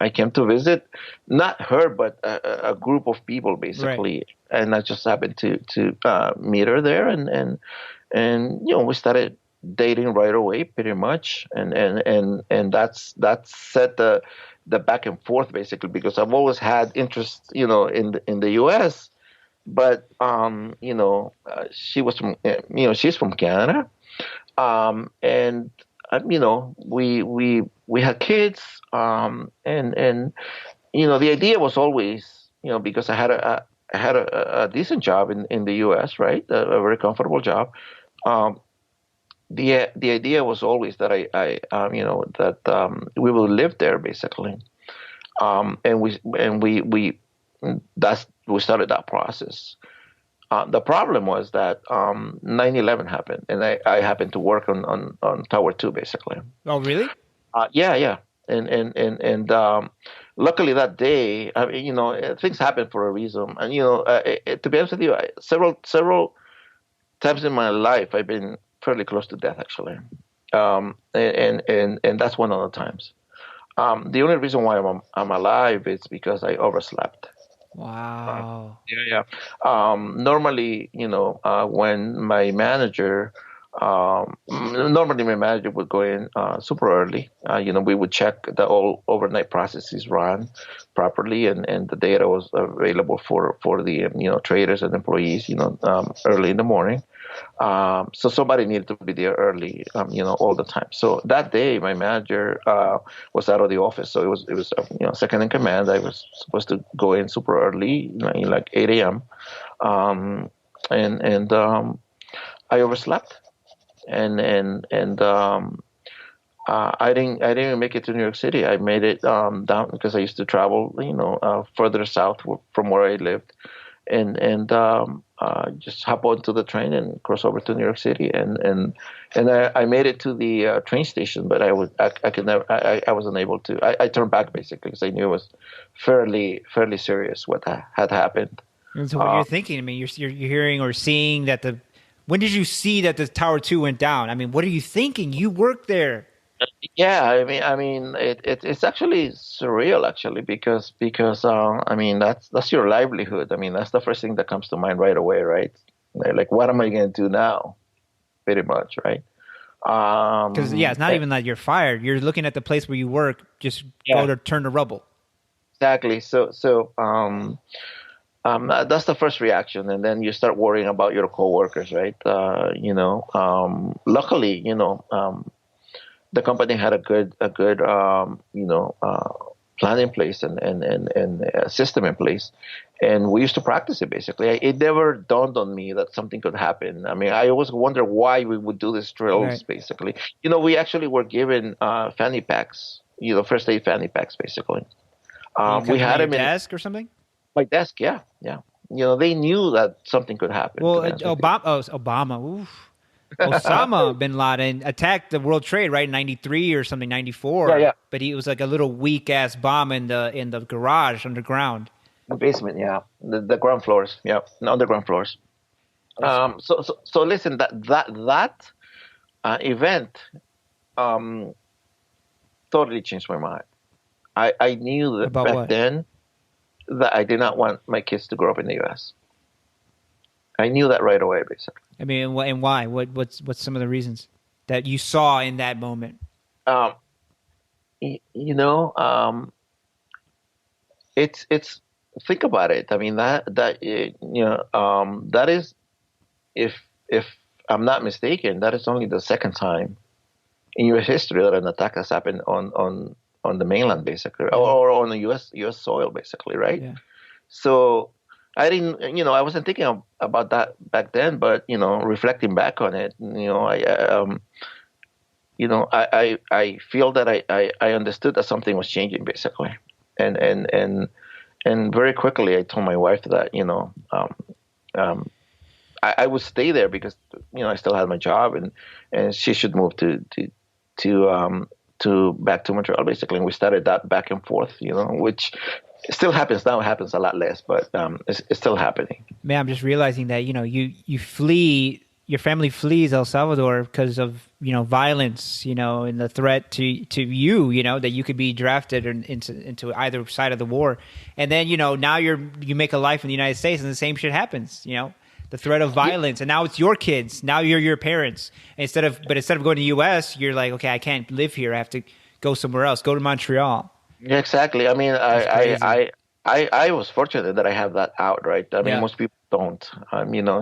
A: I came to visit, not her, but a group of people,
B: Right.
A: basically, and I just happened to meet her there, and we started dating right away, pretty much, and that's set the back and forth, basically, because I've always had interest, in the U.S., but she's from Canada, and we had kids, and the idea was always, because I had a decent job in the U.S., right, a very comfortable job. Um, the idea was always that we will live there, basically, we started that process. The problem was that 9/11 happened, and I happened to work on Tower 2, basically.
B: Oh, really?
A: Yeah, yeah, and luckily that day, I mean, things happen for a reason, and to be honest with you, several times in my life I've been fairly close to death, actually, and that's one of the times. The only reason why I'm alive is because I overslept. Uh,
B: Wow.
A: yeah, yeah. Normally, when normally my manager would go in super early. We would check that all overnight processes run properly, and the data was available for the traders and employees, early in the morning. So somebody needed to be there early, all the time. So that day, my manager was out of the office, so it was second in command. I was supposed to go in super early, like 8 a.m. And I overslept, and I didn't even make it to New York City. I made it down because I used to travel, further south from where I lived, and just hop onto the train and cross over to New York City, and I made it to the train station, but I could never I wasn't able to. I turned back, basically, because I knew it was fairly serious what had happened.
B: And so what
A: Uh,
B: you're thinking, I mean, you're hearing or seeing that the when did you see that the Tower 2 went down? I mean, what are you thinking? You worked there.
A: Yeah, it's actually surreal actually because I mean that's your livelihood. I mean that's the first thing that comes to mind right away, right? Like what am I going to do now? Pretty much, right?
B: Because yeah, it's not
A: Eh,
B: even that you're fired. You're looking at the place where you work, just go
A: yeah,
B: to turn to rubble.
A: exactly. That's the first reaction, and then you start worrying about your coworkers, right? Luckily, the company had a good plan in place and a system in place, and we used to practice it. Basically, it never dawned on me that something could happen. I mean, I always wonder why we would do these drills.
B: Right.
A: Basically, we actually were given fanny packs, first aid fanny packs, basically.
B: And you
A: We
B: kept them
A: had
B: at your
A: them in
B: desk or something.
A: my desk. Yeah, yeah. They knew that something could happen. To
B: Well,
A: be honest with you.
B: Obama, Obama, oof. Osama bin Laden attacked the World Trade right in '93 or something,
A: Yeah,
B: '94.
A: yeah.
B: But he was like a little weak ass bomb in the garage underground.
A: The basement, yeah. The ground floors, yeah. The underground floors.
B: That's
A: So listen, that event um, totally changed my mind. I knew that
B: about
A: back
B: what?
A: then that I did not want my kids to grow up in the U.S. I knew that right away, basically.
B: I mean, and why? What's some of the reasons that you saw in that moment?
A: Um, y- you know, it's think about it. I mean that is if if I'm not mistaken, that is only the second time in U.S. history that an attack has happened on the mainland, basically,
B: Yeah,
A: or on the U.S. soil, basically, right?
B: yeah.
A: So I didn't, I wasn't thinking about that back then, but reflecting back on it, I feel that I understood that something was changing, basically, and very quickly I told my wife that um, I would stay there because I still had my job, and she should move to back to Montreal, basically. And we started that back and forth, which still happens now. It happens a lot less, but it's still happening.
B: Man, I'm just realizing that you flee, your family flees El Salvador because of violence, and the threat to you, that you could be drafted into either side of the war, and then now you make a life in the United States, and the same shit happens, the threat of
A: Yeah,
B: violence, and now it's your kids, now you're your parents, instead of going to the U.S., you're like, okay, I can't live here, I have to go somewhere else, go to Montreal.
A: yeah, exactly. I mean,
B: That's crazy.
A: I was fortunate that I have that out, right? I mean,
B: Yeah.
A: most people don't,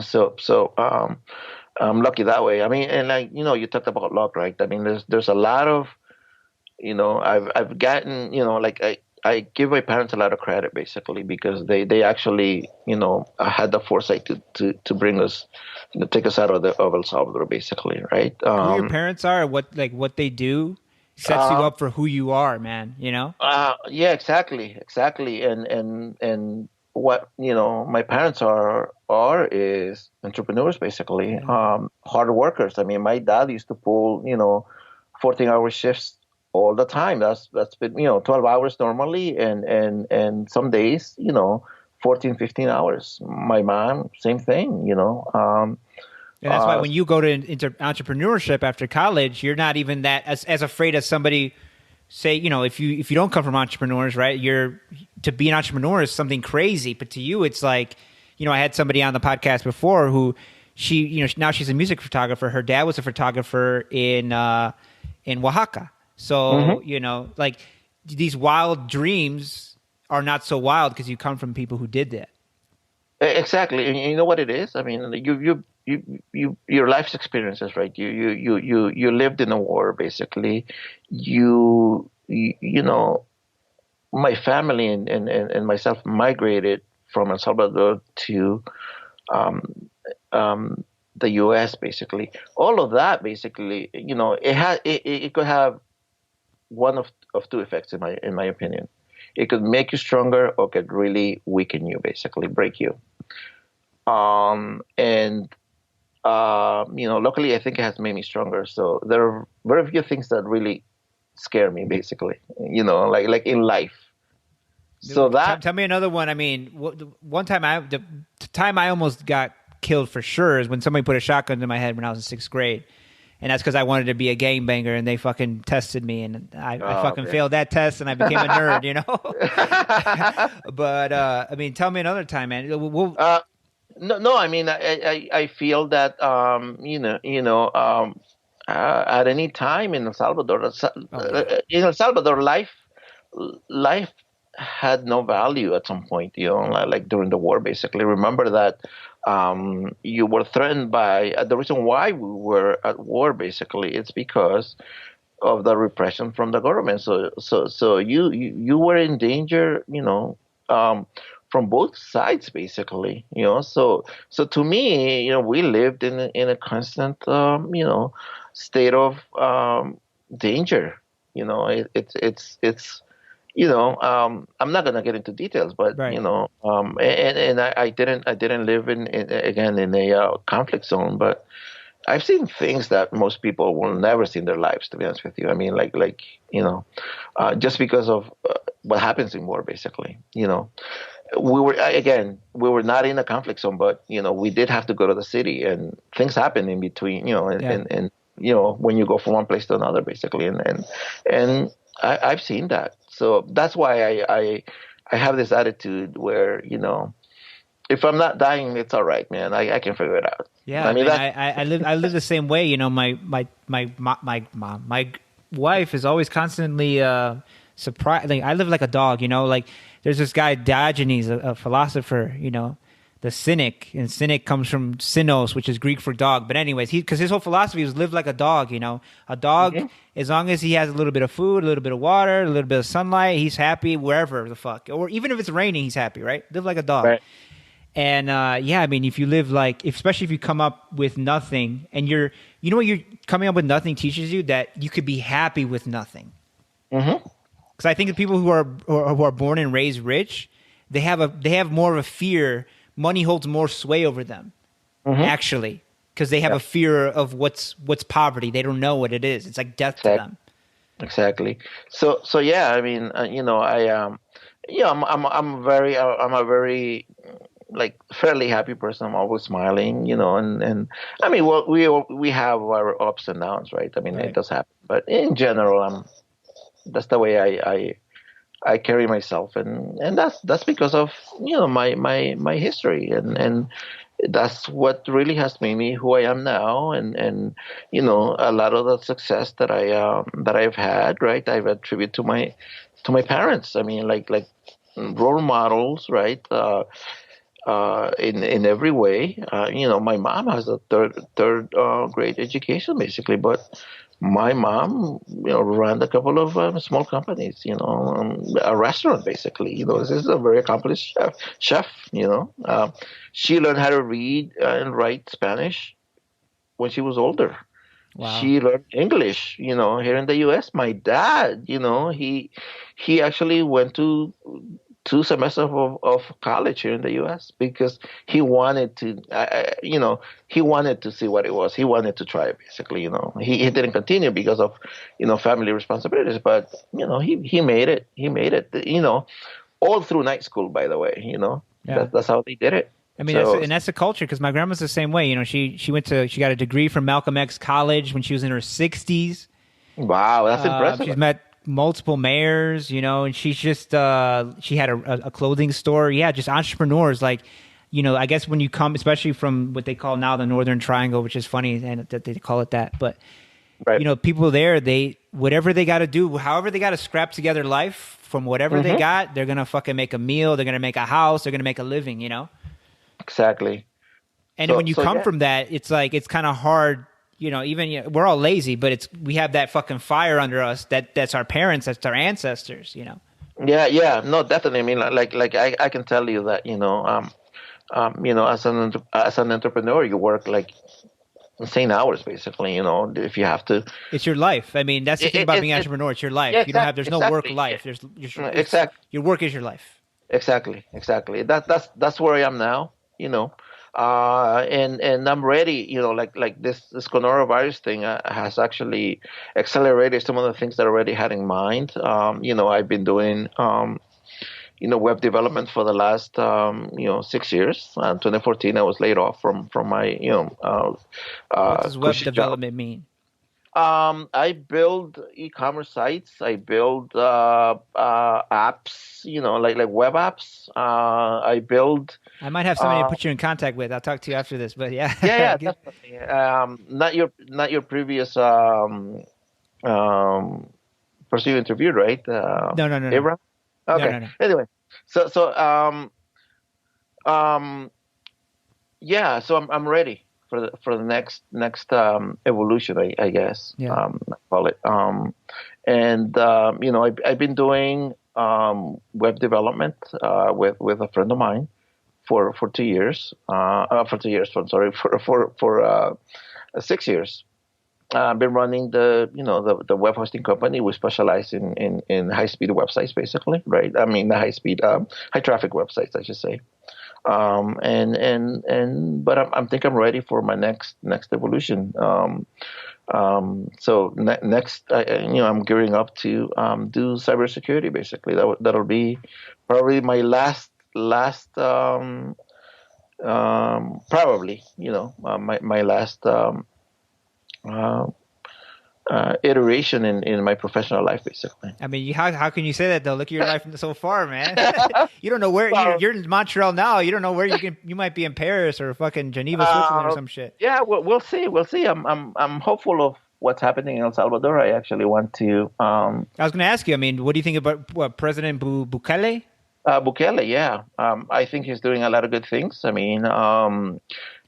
A: so I'm lucky that way. I mean, and like you talked about luck, right? I mean, there's a lot of I've gotten like I give my parents a lot of credit basically because they actually had the foresight to bring us take us out of El Salvador basically, right?
B: Who your parents are, what they do, sets you
A: Uh,
B: up for who you are, man.
A: yeah, exactly, and what my parents are is entrepreneurs basically,
B: Yeah.
A: hard workers. I mean, my dad used to pull 14-hour shifts all the time. That's been 12 hours normally, and some days 14, 15 hours. My mom, same thing.
B: And that's why
A: Uh,
B: when you go to entrepreneurship after college, you're not even that as afraid as somebody say, if you don't come from entrepreneurs, right? You're to be an entrepreneur is something crazy, but to you, it's like, I had somebody on the podcast before who now she's a music photographer. Her dad was a photographer in Oaxaca. So,
A: mhm.
B: like these wild dreams are not so wild because you come from people who did that.
A: Exactly, and you know what it is. I mean, your life's experiences, right? You lived in a war, basically. You know, my family and myself migrated from El Salvador to um, the U.S. Basically, all of that, basically, it could have one of two effects in my opinion. It could make you stronger or could really weaken you, basically break you. And luckily, I think it has made me stronger. So there are very few things that really scare me, basically. Like in life. So that
B: Tell me another one. I mean, one time the time I almost got killed for sure is when somebody put a shotgun to my head when I was in 6th grade. And that's because I wanted to be a gangbanger, and they fucking tested me, and I
A: Oh
B: fucking
A: man.
B: failed that test, and I became a nerd, you know. But I mean, tell me another time, man.
A: uh, no, no. I mean, I feel that at any time in El Salvador,
B: Oh yeah,
A: in El Salvador, life had no value at some point. Like during the war, basically. Remember that you were threatened by the reason why we were at war. Basically, it's because of the repression from the government. So you were in danger, um, from both sides, basically. So to me, we lived in a constant, state of danger. It's I'm not gonna get into details, but
B: right.
A: and I didn't live again in a conflict zone, but I've seen things that most people will never see in their lives. To be honest with you, I mean, like just because of what happens in war, basically. We were not in a conflict zone, but we did have to go to the city, and things happen in between.
B: Yeah.
A: And when you go from one place to another, basically, and I've seen that. So that's why I have this attitude where if I'm not dying, it's all right, man. I can figure it out.
B: Yeah,
A: I
B: I
A: mean
B: mean,
A: that.
B: I live the same way. You know, my mom, my wife is always constantly surprised. Like, I live like a dog. You know, like there's this guy Diogenes, a philosopher. You know, the cynic, and cynic comes from cynos, which is Greek for dog. But anyways, because his whole philosophy was live like a dog. You know, a dog,
A: Mhm.
B: as long as he has a little bit of food, a little bit of water, a little bit of sunlight, he's happy wherever the fuck. Or even if it's raining, he's happy. Right? Live like a dog.
A: Right.
B: And yeah, I mean, if you live like, especially if you come up with nothing, and you know what, you're coming up with nothing teaches you that you could be happy with nothing.
A: Hmm.
B: Because I think the people who are born and raised rich, they have more of a fear. Money holds more sway over them,
A: Hmm.
B: actually, because they have
A: Yeah.
B: a fear of what's poverty. They don't know what it is. It's like death to
A: Exactly.
B: them.
A: Exactly. So yeah. I mean, I'm a very like fairly happy person. I'm always smiling, and I mean, well, we have our ups and downs, right? I mean, it
B: Right.
A: does happen, but in general, that's the way I carry myself, and that's because of my history, and that's what really has made me who I am now, and a lot of the success that I've had, right? I've attributed to my parents. I mean, like role models, right? In every way. My mom has a third grade education, basically, but my mom, ran a couple of small companies, a restaurant, basically. This is a very accomplished chef. She learned how to read and write Spanish when she was older.
B: Wow.
A: She learned English, here in the U.S. My dad, he actually went to 2 semesters of college here in the U.S. because he wanted to, he wanted to see what it was. He wanted to try it, basically. He didn't continue because of, family responsibilities, but he made it. He made it. All through night school, by the way.
B: Yeah.
A: That's how they did it.
B: I mean,
A: So
B: that's the culture, because my grandma's the same way. You know, she got a degree from Malcolm X College when she was in her 60s.
A: wow, that's impressive.
B: She's met multiple mayors, you know, and she's just she had a clothing store. Yeah, just entrepreneurs. Like, you know, I guess when you come, especially from what they call now the Northern Triangle, which is funny and that they call it that, but
A: Right.
B: you know, people there, they whatever they got to do, however they got to scrap together life from whatever they
A: Hmm.
B: got, they're gonna fucking make a meal. They're gonna make a house. They're gonna make a living. You know.
A: Exactly.
B: And
A: So
B: when you
A: so
B: come
A: yeah.
B: from that, it's like it's kind of hard, you know. Even we're all lazy, but we have that fucking fire under us. That's our parents, that's our ancestors, you know.
A: Yeah, yeah, no, definitely. I mean, like I can tell you that as an entrepreneur, you work like insane hours, basically. If you have to.
B: It's your life. I mean, that's the thing about being an
A: It
B: entrepreneur. It's your
A: Yeah,
B: life. You don't have. There's no work
A: exactly. Yeah.
B: life. It's your work is your life.
A: Exactly. That's where I am now. And I'm ready. Like this coronavirus thing has actually accelerated some of the things that I already had in mind. I've been doing web development for the last 6 years. 2014, I was laid off from my
B: What does web
A: cushy job.
B: development mean?
A: I build e-commerce sites. I build apps, like web apps. I build.
B: I might have somebody to put you in contact with. I'll talk to you after this, but yeah.
A: Yeah, yeah, definitely. Not your previous um, person you interviewed, right?
B: No, no, no, no,
A: Abraham.
B: no,
A: Okay.
B: no, no.
A: Anyway, so um, yeah. So I'm ready for the next evolution, I guess.
B: Yeah.
A: I call it. And I've been doing web development with a friend of mine for 2 years. For 2 years. Sorry, for 6 years. I've been running the web hosting company. We specialize in high speed websites, basically, right? I mean, the high traffic websites, I should say. But I think I'm ready for my next evolution. Next, I'm gearing up to do cybersecurity. Basically, that'll be probably my last probably my last uh, iteration in my professional life, basically.
B: I mean, how can you say that though? Look at your life so far, man. You don't know where
A: Well,
B: you're in Montreal now. You don't know where you might be in Paris or fucking Geneva, Switzerland, or some shit.
A: yeah, we'll see. We'll see. I'm hopeful of what's happening in El Salvador. I actually want to.
B: I was going to ask you. I mean, what do you think about President Bukele?
A: Bukele, yeah. I think he's doing a lot of good things. I mean,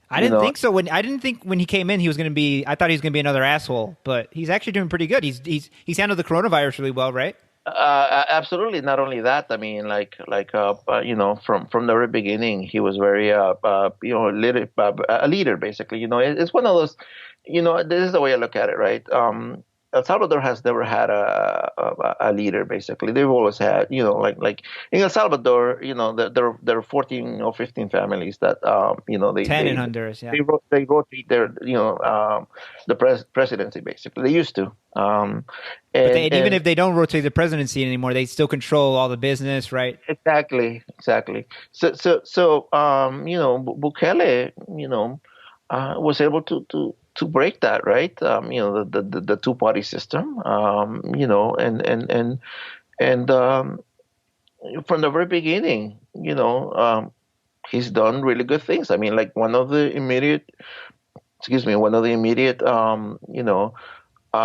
B: I didn't think so. I didn't think when he came in, he was going to be. I thought he was going to be another asshole, but he's actually doing pretty good. He's handled the coronavirus really well, right?
A: Absolutely. Not only that, I mean, from the very beginning, he was very, a leader, basically. It's one of those, this is the way I look at it, right? El Salvador has never had a leader. Basically, they've always had, like in El Salvador, there are 14 or 15 families that, they
B: 10 in Honduras, yeah.
A: they rotate their, the presidency. Basically, they used to.
B: But even if they don't rotate the presidency anymore, they still control all the business, right?
A: Exactly. So Bukele, was able to break that, right? The two party system, and from the very beginning, he's done really good things. I mean, like one of the immediate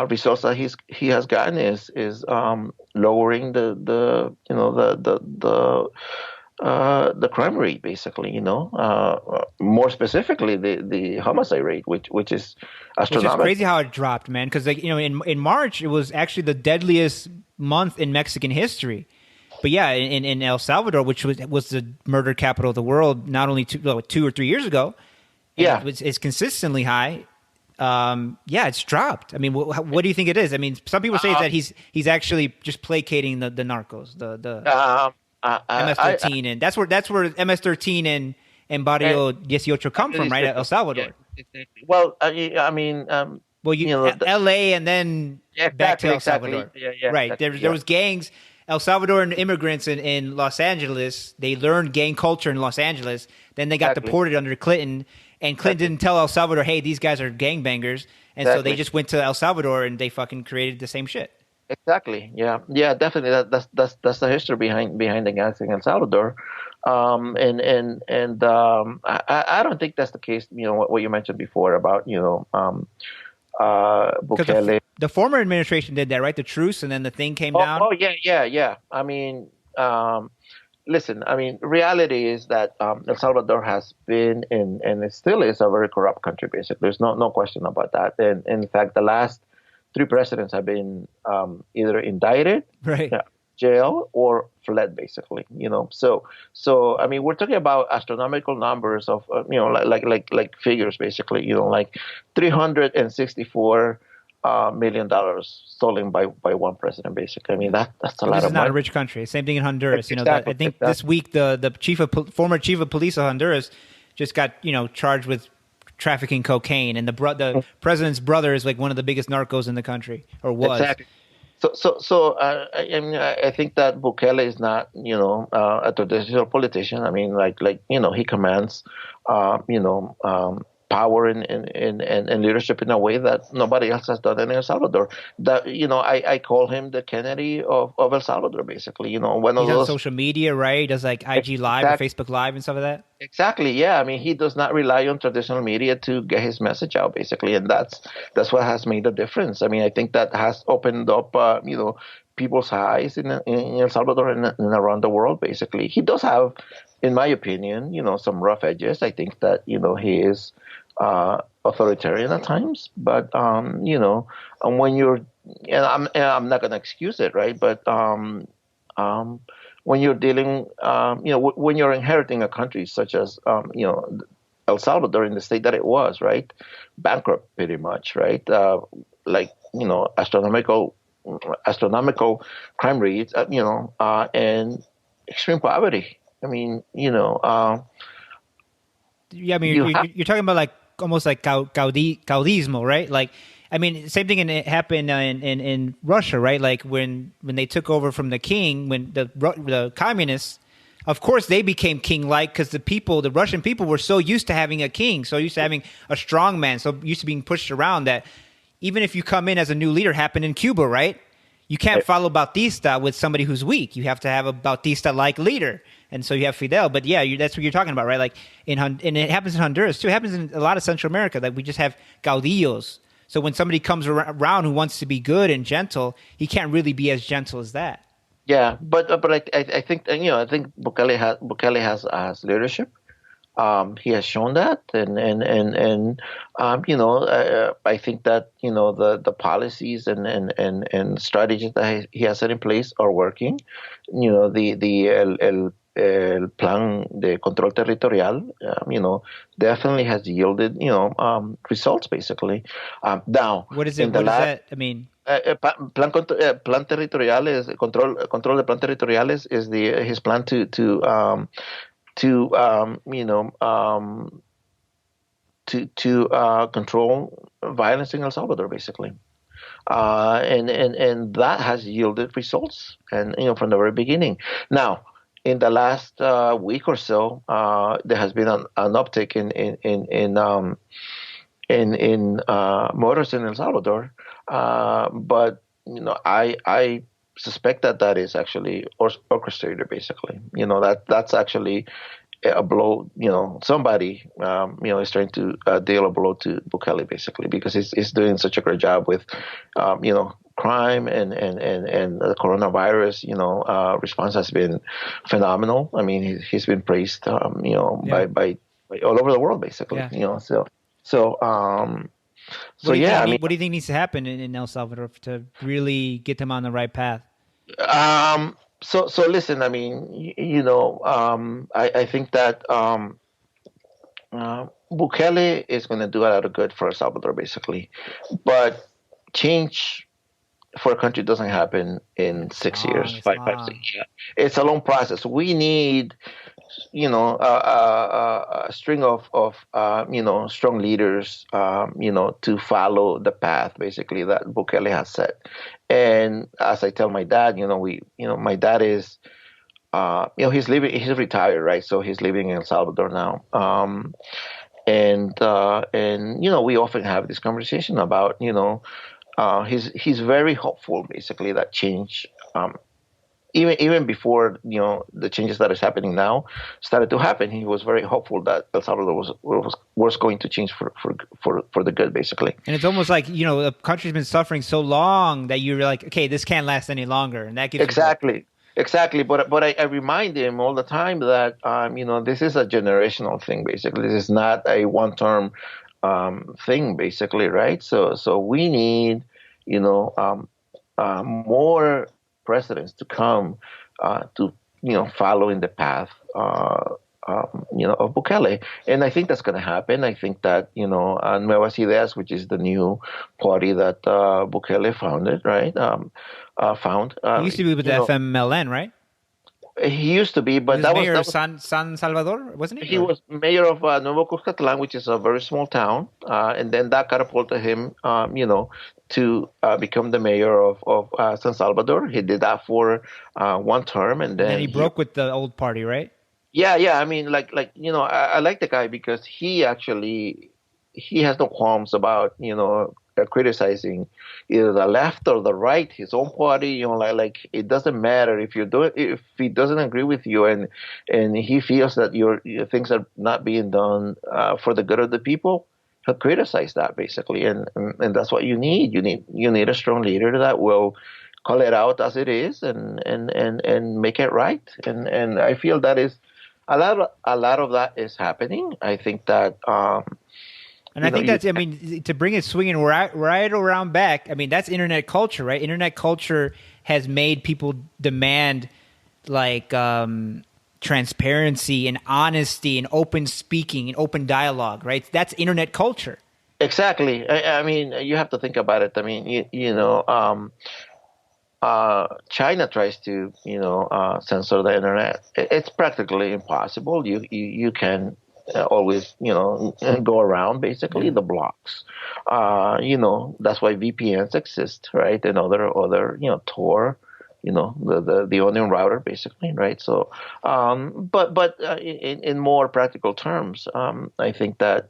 A: results that he has gotten is lowering the crime rate, basically. More specifically the homicide rate, which is astronomical.
B: Which is crazy how it dropped, man. Because in March it was actually the deadliest month in Mexican history. But yeah, in El Salvador, which was the murder capital of the world, not only 2 or 3 years ago, it's consistently high. It's dropped. I mean, what do you think it is? I mean, some people say that he's actually just placating the narcos, the MS-13, and that's where MS-13 and Barrio 18 come from, right? El Salvador.
A: Yeah, exactly. Well, I mean,
B: L.A. and then back to El Salvador.
A: Yeah,
B: right. There was gangs. El Salvadoran immigrants in Los Angeles. They learned gang culture in Los Angeles. Then they got deported under Clinton. And Clinton didn't tell El Salvador, hey, these guys are gangbangers. And so they just went to El Salvador and they fucking created the same shit.
A: Exactly. Yeah, definitely. That's the history behind the gangs in El Salvador. I don't think that's the case. What you mentioned before about Bukele.
B: The former administration did that, right? The truce, and then the thing came down.
A: Oh yeah. I mean, listen, I mean, reality is that El Salvador has been and it still is a very corrupt country, basically. There's no question about that. And in fact, the last 3 presidents have been either indicted,
B: right,
A: jail, or fled, basically. So I mean, we're talking about astronomical numbers of like figures, basically. Like $364 million stolen by one president, basically. I mean, that's a lot of money.
B: This is not a rich country. Same thing in Honduras.
A: Exactly,
B: I think this week the former chief of police of Honduras just got charged with trafficking cocaine, and the president's brother is like one of the biggest narcos in the country, or was.
A: I mean, I think that Bukele is not, a traditional politician. I mean, he commands, power and leadership in a way that nobody else has done in El Salvador. That, I call him the Kennedy of El Salvador, basically. One of
B: He's on
A: those.
B: social media, right? He does like IG Live or Facebook Live and stuff like that.
A: Exactly. Yeah. I mean, he does not rely on traditional media to get his message out, basically, and that's what has made a difference. I mean, I think that has opened up, people's eyes in El Salvador and around the world. Basically, he does have, in my opinion, some rough edges. I think that he is authoritarian at times, but and when you're, and I'm not going to excuse it, right? But um, when you're dealing, when you're inheriting a country such as, El Salvador in the state that it was, right, bankrupt pretty much, right, like astronomical crime rates, and extreme poverty. I mean,
B: Yeah, I mean,
A: you have.
B: you're talking about like almost like caudismo, right? Like, I mean, same thing it happened in Russia, right? Like when they took over from the king, when the communists, of course, they became king-like because the Russian people were so used to having a king, so used to having a strong man, so used to being pushed around that even if you come in as a new leader, happened in Cuba, right? You can't follow Bautista with somebody who's weak. You have to have a Bautista-like leader. And so you have Fidel. But yeah, that's what you're talking about, right? Like and it happens in Honduras too. It happens in a lot of Central America. Like we just have caudillos. So when somebody comes around who wants to be good and gentle, he can't really be as gentle as that.
A: Yeah, but I think, I think Bukele has leadership. He has shown that, I think that the policies and strategies that he has set in place are working. El plan de control territorial, definitely has yielded results basically. Now
B: What is it?
A: in the
B: What does
A: last.
B: that? I mean,
A: Plan territorial is control de plan territorial is the his plan to control violence in El Salvador, basically, and that has yielded results, and from the very beginning. Now, in the last week or so, there has been an uptick in murders in El Salvador, but I suspect that is actually orchestrated. Basically, that's actually a blow. Somebody is trying to deal a blow to Bukele, basically, because he's doing such a great job with crime and the coronavirus. Response has been phenomenal. I mean, he's been praised
B: yeah,
A: by all over the world, basically.
B: yeah.
A: So
B: What do you
A: yeah,
B: think?
A: I mean,
B: What do you think needs to happen in El Salvador to really get them on the right path?
A: so listen, I mean, I think that Bukele is going to do a lot of good for El Salvador, basically, but change for a country doesn't happen in
B: It's
A: 6 years,
B: long. It's
A: five,
B: long.
A: 6 years. It's a long process. We need a string of strong leaders, to follow the path basically that Bukele has set. And as I tell my dad, my dad is, he's retired, right? So he's living in El Salvador now. And we often have this conversation about, he's very hopeful basically that change, even before the changes that is happening now started to happen. He was very hopeful that El Salvador was going to change for the good, basically.
B: And it's almost like the country's been suffering so long that you're like, okay, this can't last any longer, and that gives you hope.
A: Exactly. But I remind him all the time that this is a generational thing. Basically, this is not a one-term thing. Basically, right? So we need more presidents to come to follow in the path of Bukele, and I think that's going to happen. I think that Nuevas Ideas, which is the new party that Bukele founded, right? Found
B: He used to be with the FMLN, right?
A: He used to be,
B: He
A: but
B: was
A: that was
B: mayor
A: that
B: of
A: was
B: San Salvador, wasn't he?
A: he
B: Or
A: was mayor of Nuevo Cuscatlán, which is a very small town, and then that catapulted him, to become the mayor of San Salvador. He did that for one term, and
B: and then
A: then
B: he
A: he
B: broke with the old party, right?
A: yeah, yeah. I mean, I like the guy because he has no qualms about criticizing either the left or the right, his own party. Like it doesn't matter if you do it if he doesn't agree with you and he feels that your things are not being done for the good of the people. He'll criticize that basically, and that's what you need. You need a strong leader that will call it out as it is and make it right. And I feel that is a lot of that is happening. I think that
B: And I think
A: you
B: that's, I mean, to bring it swinging right around back, I mean, that's internet culture, right? Internet culture has made people demand like transparency and honesty and open speaking and open dialogue, right? That's internet culture.
A: exactly. I mean, you have to think about it. I mean, China tries to censor the internet. It's practically impossible. You can always go around basically
B: Yeah.
A: the blocks. That's why VPNs exist, right? And other Tor. The onion router basically, right? So but in more practical terms, I think that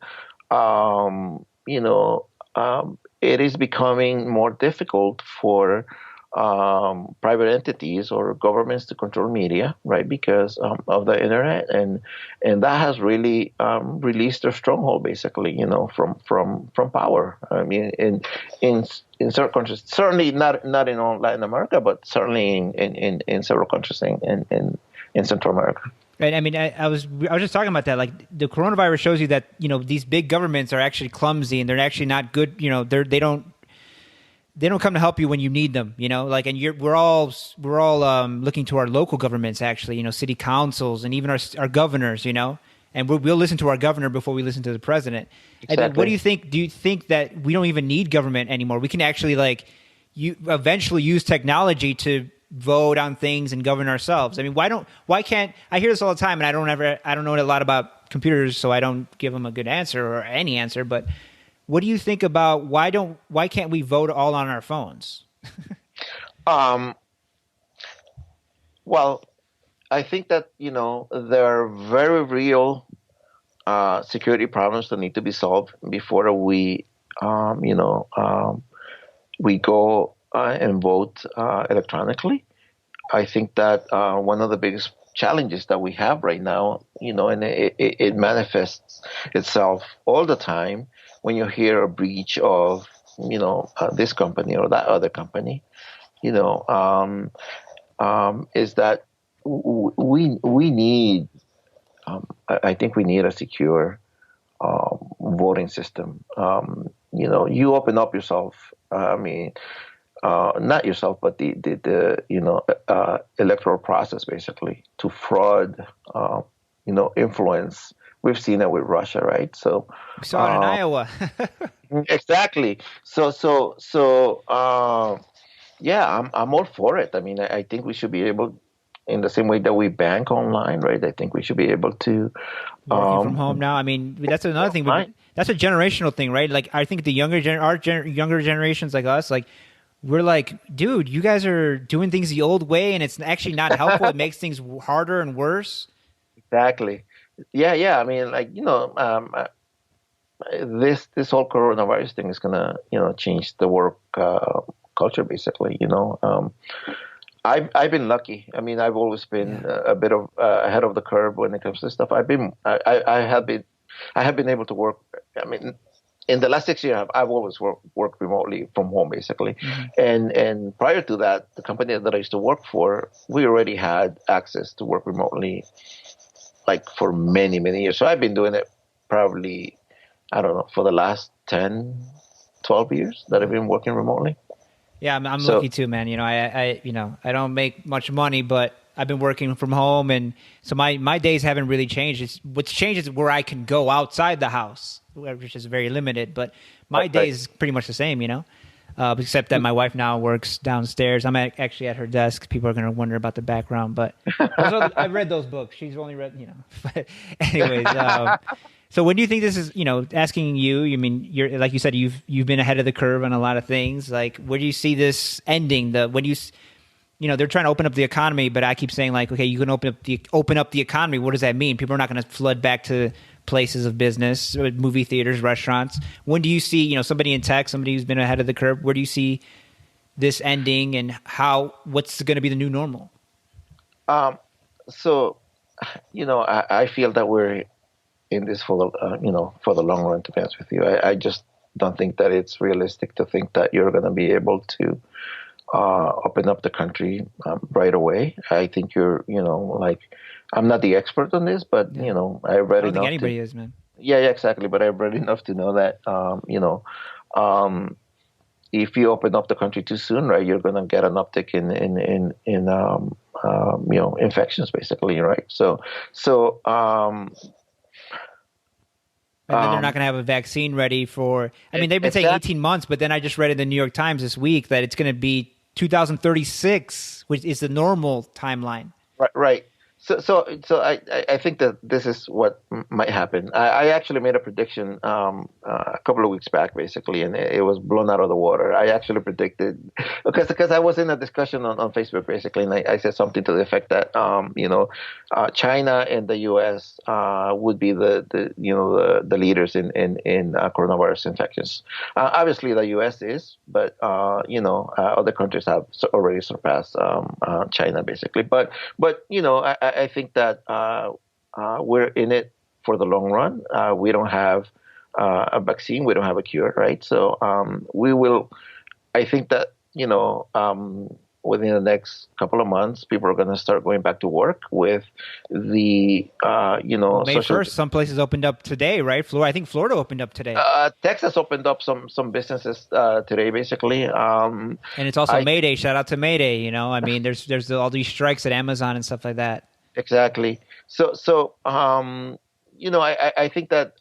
A: it is becoming more difficult for private entities or governments to control media, right? Because of the internet, and that has really released their stronghold, basically, from power. I mean, in in certain countries, certainly not in all Latin America, but certainly in several countries in Central America.
B: Right. I mean, I was just talking about that. Like the coronavirus shows you that these big governments are actually clumsy and they're actually not good. They don't come to help you when you need them. Like, and we're all looking to our local governments, actually. City councils and even our governors. And we'll listen to our governor before we listen to the president. And then what do
A: Exactly.
B: you think? Do you think that we don't even need government anymore? We can actually you eventually use technology to vote on things and govern ourselves. I mean, why can't I hear this all the time? And I don't know a lot about computers, so I don't give them a good answer or any answer. But what do you think about why can't we vote all on our phones?
A: Um, well, I think that there are very real security problems that need to be solved before um, you know um, we go and vote electronically. I think that one of the biggest challenges that we have right now, and it manifests itself all the time when you hear a breach of, this company or that other company, you know, um, is that we need, I think we need a secure voting system. You open up yourself. I mean, not yourself, but the electoral process basically to fraud, influence. We've seen it with Russia, right? So,
B: We saw it in
A: uh,
B: Iowa.
A: exactly. So, yeah, I'm all for it. I mean, I think we should be able, in the same way that we bank online, right? I think we should be able to,
B: Working from home
A: um,
B: now. I mean, that's another thing. But
A: online.
B: that's a generational thing, right? Like I think the younger generations like us, like we're like, dude, you guys are doing things the old way, and it's actually not helpful. It makes things harder and worse.
A: Exactly. Yeah, yeah. I mean, this whole coronavirus thing is gonna change the work culture basically. I've been lucky. I mean, I've always been
B: Yeah.
A: a bit of ahead of the curve when it comes to stuff. I have been able to work. I mean, in the last 6 years, I've always worked remotely from home, basically.
B: Hmm.
A: And prior to that, the company that I used to work for, we already had access to work remotely, like for many many years. So I've been doing it probably, I don't know, for the last 10, 12 years that I've been working remotely.
B: Yeah, I'm
A: So
B: lucky too, man. I don't make much money, but I've been working from home, and so my days haven't really changed. What's changed is where I can go outside the house, which is very limited. But my
A: right.
B: days is pretty much the same. Except that my wife now works downstairs. I'm actually at her desk. People are going to wonder about the background, but I've read those books. She's only read, But anyways, so when do you think this is? Asking you. I mean, you're like you said, you've been ahead of the curve on a lot of things. Like, where do you see this ending? They're trying to open up the economy, but I keep saying like, okay, you can open up the economy. What does that mean? People are not going to flood back to places of business, movie theaters, restaurants. When do you see, somebody in tech, somebody who's been ahead of the curve, where do you see this ending and what's going to be the new normal?
A: So, I feel that we're in this for the long run, to be honest with you. I just don't think that it's realistic to think that you're going to be able to open up the country right away. I think I'm not the expert on this, but
B: Yeah.
A: I've read
B: I don't think
A: enough.
B: anybody is, man.
A: Yeah, exactly. But I've read enough to know that if you open up the country too soon, right, you're going to get an uptick in infections, basically, right?
B: And then they're not going to have a vaccine ready for. I mean, they've been saying 18 months, but then I just read in the New York Times this week that it's going to be 2036, which is the normal timeline.
A: Right. So I think that this is what might happen. I actually made a prediction a couple of weeks back, basically, and it was blown out of the water. I actually predicted because I was in a discussion on Facebook, basically, and I said something to the effect that China and the U.S. Would be the leaders in coronavirus infections. Obviously, the U.S. is, but other countries have already surpassed China, basically. But I think that we're in it for the long run. We don't have a vaccine. We don't have a cure, right? So we will. I think that within the next couple of months, people are going to start going back to work with the
B: May 1st, some places opened up today, right? I think Florida opened up today.
A: Texas opened up some businesses today, basically.
B: And it's also May Day. Shout out to May Day. I mean, there's all these strikes at Amazon and stuff like that.
A: Exactly. So I think that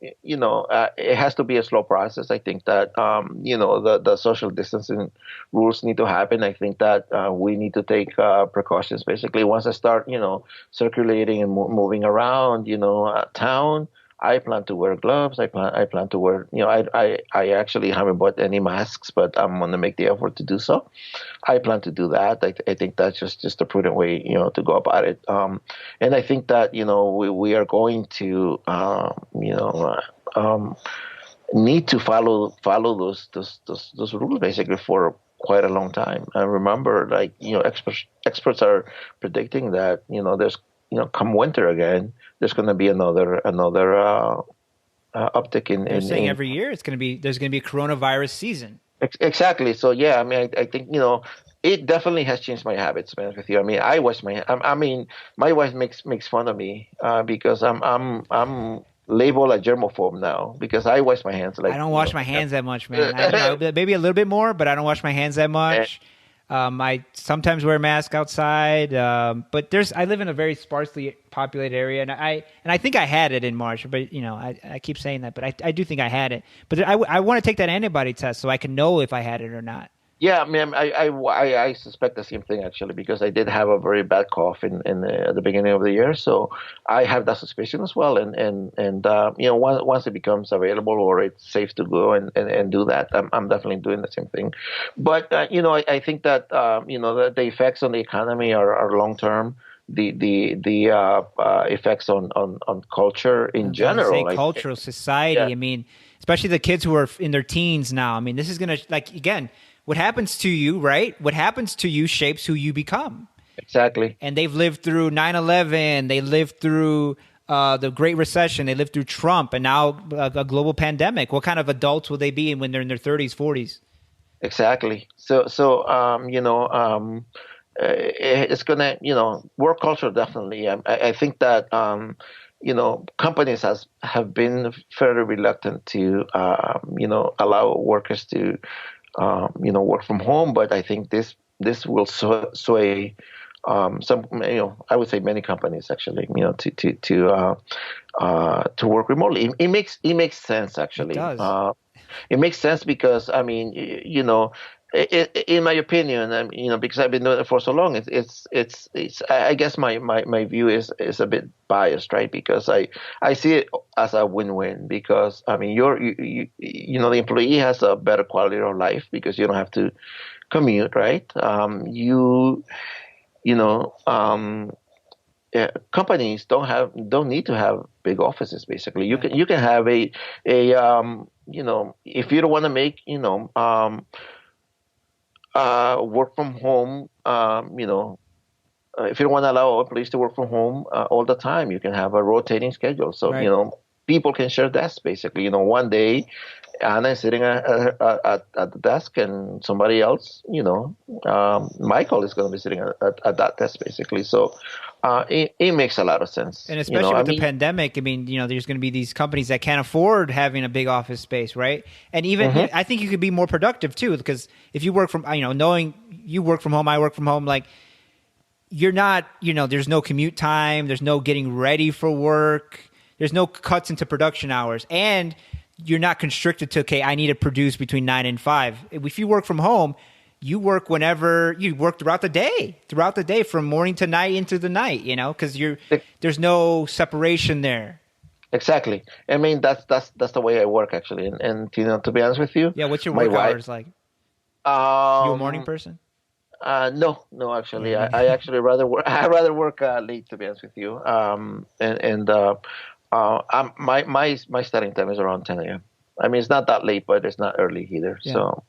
A: it has to be a slow process. I think that the social distancing rules need to happen. I think that we need to take precautions. Basically, once I start circulating and moving around town, I plan to wear gloves. I plan to wear, I actually haven't bought any masks, but I'm going to make the effort to do so. I plan to do that. I think that's just a prudent way, to go about it. And I think that, we are going to, need to follow those rules basically for quite a long time. I remember, experts are predicting that, there's, come winter again, there's going to be another uptick in.
B: They're saying every year there's going to be a coronavirus season.
A: Exactly. So yeah, I mean, I think it definitely has changed my habits, man. With you, I mean, my wife makes fun of me because I'm labeled a germaphobe now because I wash my hands.
B: I don't wash my hands that much, man. Maybe a little bit more, but I don't wash my hands that much. I sometimes wear a mask outside, but I live in a very sparsely populated area, and I think I had it in March, but I keep saying that, but I do think I had it. But I want to take that antibody test so I can know if I had it or not.
A: Yeah, I mean, I suspect the same thing actually because I did have a very bad cough at the beginning of the year, so I have that suspicion as well. And once it becomes available or it's safe to go and do that, I'm definitely doing the same thing. But I think that the effects on the economy are long term. The effects on culture in general,
B: cultural society. Yeah. I mean, especially the kids who are in their teens now. I mean, this is gonna again. What happens to you, right? What happens to you shapes who you become.
A: Exactly.
B: And they've lived through 9/11. They lived through the Great Recession. They lived through Trump, and now a global pandemic. What kind of adults will they be when they're in their 30s, 40s?
A: Exactly. So it's gonna, work culture definitely. I think that companies have been fairly reluctant to allow workers to work from home, but I think this will sway some, I would say many companies actually, to to work remotely. It makes sense
B: It
A: actually.
B: does.
A: It makes sense because I mean, in my opinion, because I've been doing it for so long, it's I guess my view is a bit biased, right? Because I see it as a win-win because I mean, the employee has a better quality of life because you don't have to commute, right? You know, companies don't need to have big offices. Basically, you
B: Yeah.
A: can have if you don't want to make work from home, if you don't want to allow employees to work from home all the time, you can have a rotating schedule. So
B: Right.
A: people can share desks. Basically, one day Anna is sitting at the desk, and somebody else, Michael is going to be sitting at that desk, basically. So it makes a lot of sense.
B: And especially
A: I
B: with the
A: mean,
B: pandemic, I mean, there's going to be these companies that can't afford having a big office space, right? And even,
A: mhm,
B: I think you could be more productive too, because if you work from, knowing you work from home, I work from home, like you're not, there's no commute time, there's no getting ready for work, there's no cuts into production hours, and you're not constricted to, okay, I need to produce between 9 and 5. If you work from home, you work whenever you work throughout the day from morning to night into the night, because
A: e-
B: there's no separation there.
A: exactly. I mean, that's the way I work actually. And to be honest with you,
B: Yeah. What's your
A: my
B: work
A: wife.
B: hours like? You a morning
A: Um,
B: person?
A: no,
B: Yeah,
A: actually, I,
B: me.
A: I actually rather work. I rather work late, to be honest with you. My starting time is around 10 a.m. I mean, it's not that late, but it's not early either.
B: Yeah.
A: So,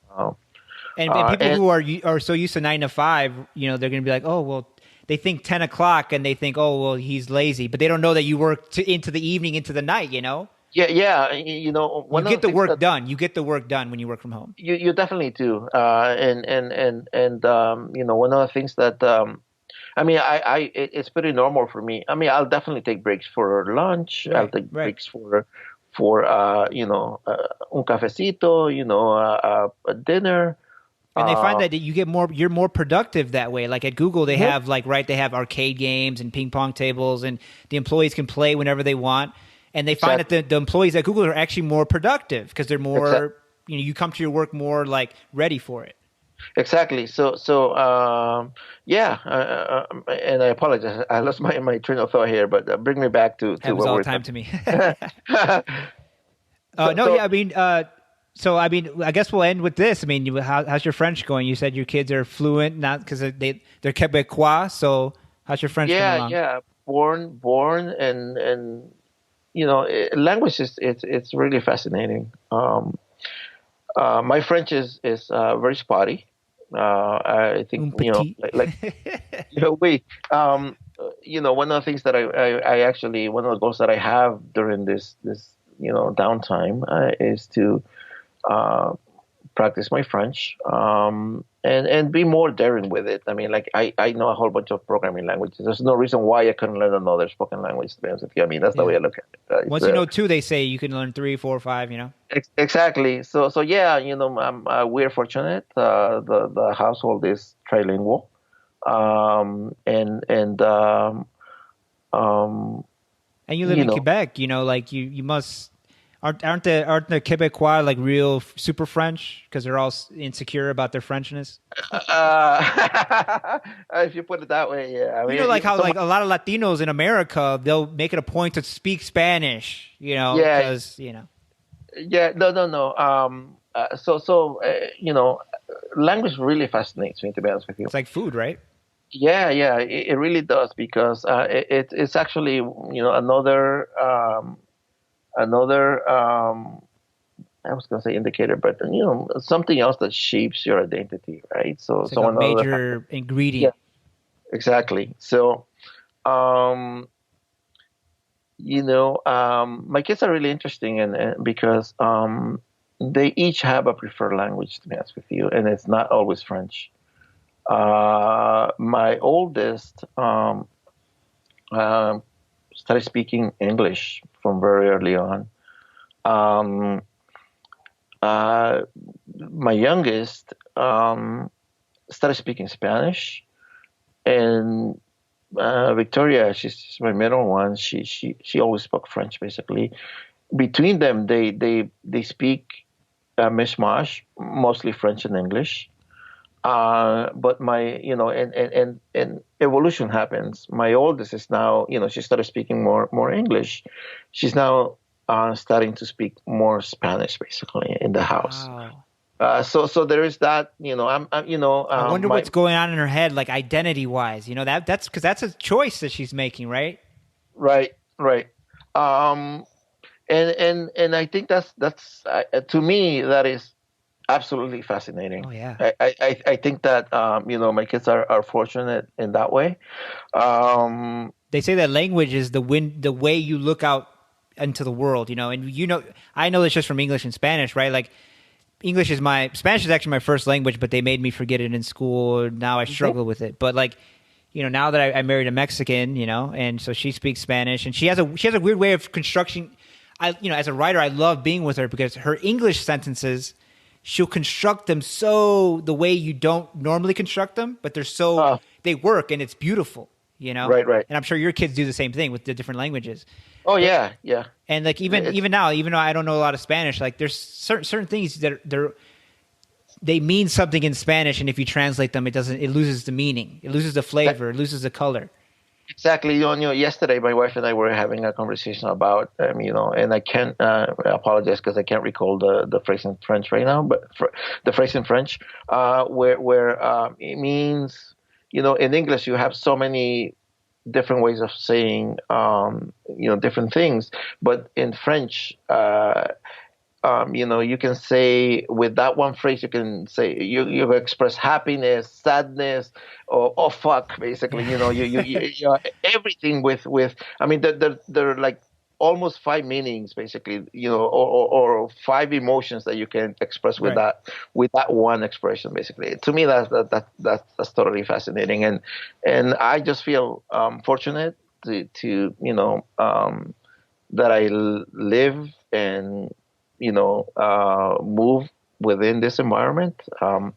B: And people
A: and
B: who are so used to 9 to 5, they're going to be like, oh, well, they think 10 o'clock and they think, oh, well, he's lazy, but they don't know that you work into the evening, into the night.
A: yeah, yeah,
B: You
A: one of
B: get
A: the
B: the
A: things
B: work
A: that
B: done. You get the work done when you work from home.
A: you definitely do, one of the things that I mean, it's pretty normal for me. I mean, I'll definitely take breaks for lunch. I'll
B: Right,
A: take
B: right.
A: breaks for un cafecito, a dinner.
B: And they find
A: Uh,
B: that you're more productive that way. Like at Google, they
A: mhm,
B: have they have arcade games and ping pong tables, and the employees can play whenever they want. And they find that
A: exactly,
B: the employees at Google are actually more productive because they're
A: exactly,
B: more, you come to your work more like ready for it.
A: exactly. Yeah. And I apologize. I lost my train of thought here, but bring me back to
B: Happens
A: what
B: all the
A: we're
B: time to
A: talking.
B: me.
A: so,
B: No,
A: so
B: yeah, I mean, I guess we'll end with this. I mean, how's your French going? You said your kids are fluent, not because they're Quebecois. So how's your French coming
A: yeah,
B: along?
A: yeah. Born, and language it's really fascinating. My French is very spotty. I think
B: Un petit.
A: wait. One of the things that I actually one of the goals that I have during this downtime is to uh, practice my French, and be more daring with it. I mean, like I know a whole bunch of programming languages. There's no reason why I couldn't learn another spoken language. To be honest with you, I mean that's the
B: Yeah.
A: way I look at it.
B: Once you know two, they say you can learn three, four, five.
A: Exactly. So yeah, we're fortunate. The household is trilingual, and um,
B: And you live
A: you
B: in
A: know,
B: Quebec. Like you must aren't the Quebecois like real super French because they're all insecure about their Frenchness.
A: if you put it that way, yeah. I
B: Like
A: mean,
B: how like a lot of Latinos in America, they'll make it a point to speak Spanish.
A: yeah,
B: Because
A: yeah. No, no, no. Language really fascinates me, to be honest with you.
B: it's like food, right?
A: Yeah, yeah, it really does because it's actually another another I was gonna say indicator, but something else that shapes your identity, right? So
B: It's like a
A: one of the factors.
B: major
A: Yeah,
B: ingredient.
A: exactly. So um, my kids are really interesting, and because they each have a preferred language, to be honest with you, and it's not always French. My oldest um, started speaking English from very early on. Um, uh, my youngest started speaking Spanish, and Victoria, she's my middle one. She always spoke French basically. Between them, they speak mishmash, mostly French and English. But my, and evolution happens. My oldest is now, she started speaking more English. She's now starting to speak more Spanish, basically, in the house.
B: Wow.
A: So there is that,
B: I wonder
A: my
B: what's going on in her head, like identity wise. You know, that's because that's a choice that she's making, right?
A: right, right. Um, and I think that's to me that is absolutely fascinating.
B: Oh yeah.
A: I think that my kids are fortunate in that way. Um,
B: They say that language is the way you look out into the world, you know, and I know this just from English and Spanish, right? Like Spanish is actually my first language, but they made me forget it in school. Now I
A: mhm.
B: struggle with it. But like, now that I married a Mexican, and so she speaks Spanish, and she has a weird way of constructing. As a writer, I love being with her because her English sentences, she'll construct them so the way you don't normally construct them, but
A: Uh,
B: they work and it's beautiful, you know.
A: right, right.
B: And I'm sure your kids do the same thing with the different languages.
A: Oh
B: But
A: yeah, yeah.
B: and like
A: It's
B: even now, even though I don't know a lot of Spanish, like there's certain things that they mean something in Spanish, and if you translate them, it loses the meaning, it loses the flavor, it loses the color.
A: exactly. Yesterday my wife and I were having a conversation about, and I can't apologize because I can't recall the phrase in French right now, but the phrase in French, where it means, in English you have so many different ways of saying, different things, but in French, you can say with that one phrase, you can say you express happiness, sadness, or oh fuck, basically. Everything with. I mean, there are like almost five meanings, basically. Or five emotions that you can express with
B: Right.
A: that one expression, basically. To me, that's totally fascinating, and I just feel fortunate to that I live and move within this environment.
B: All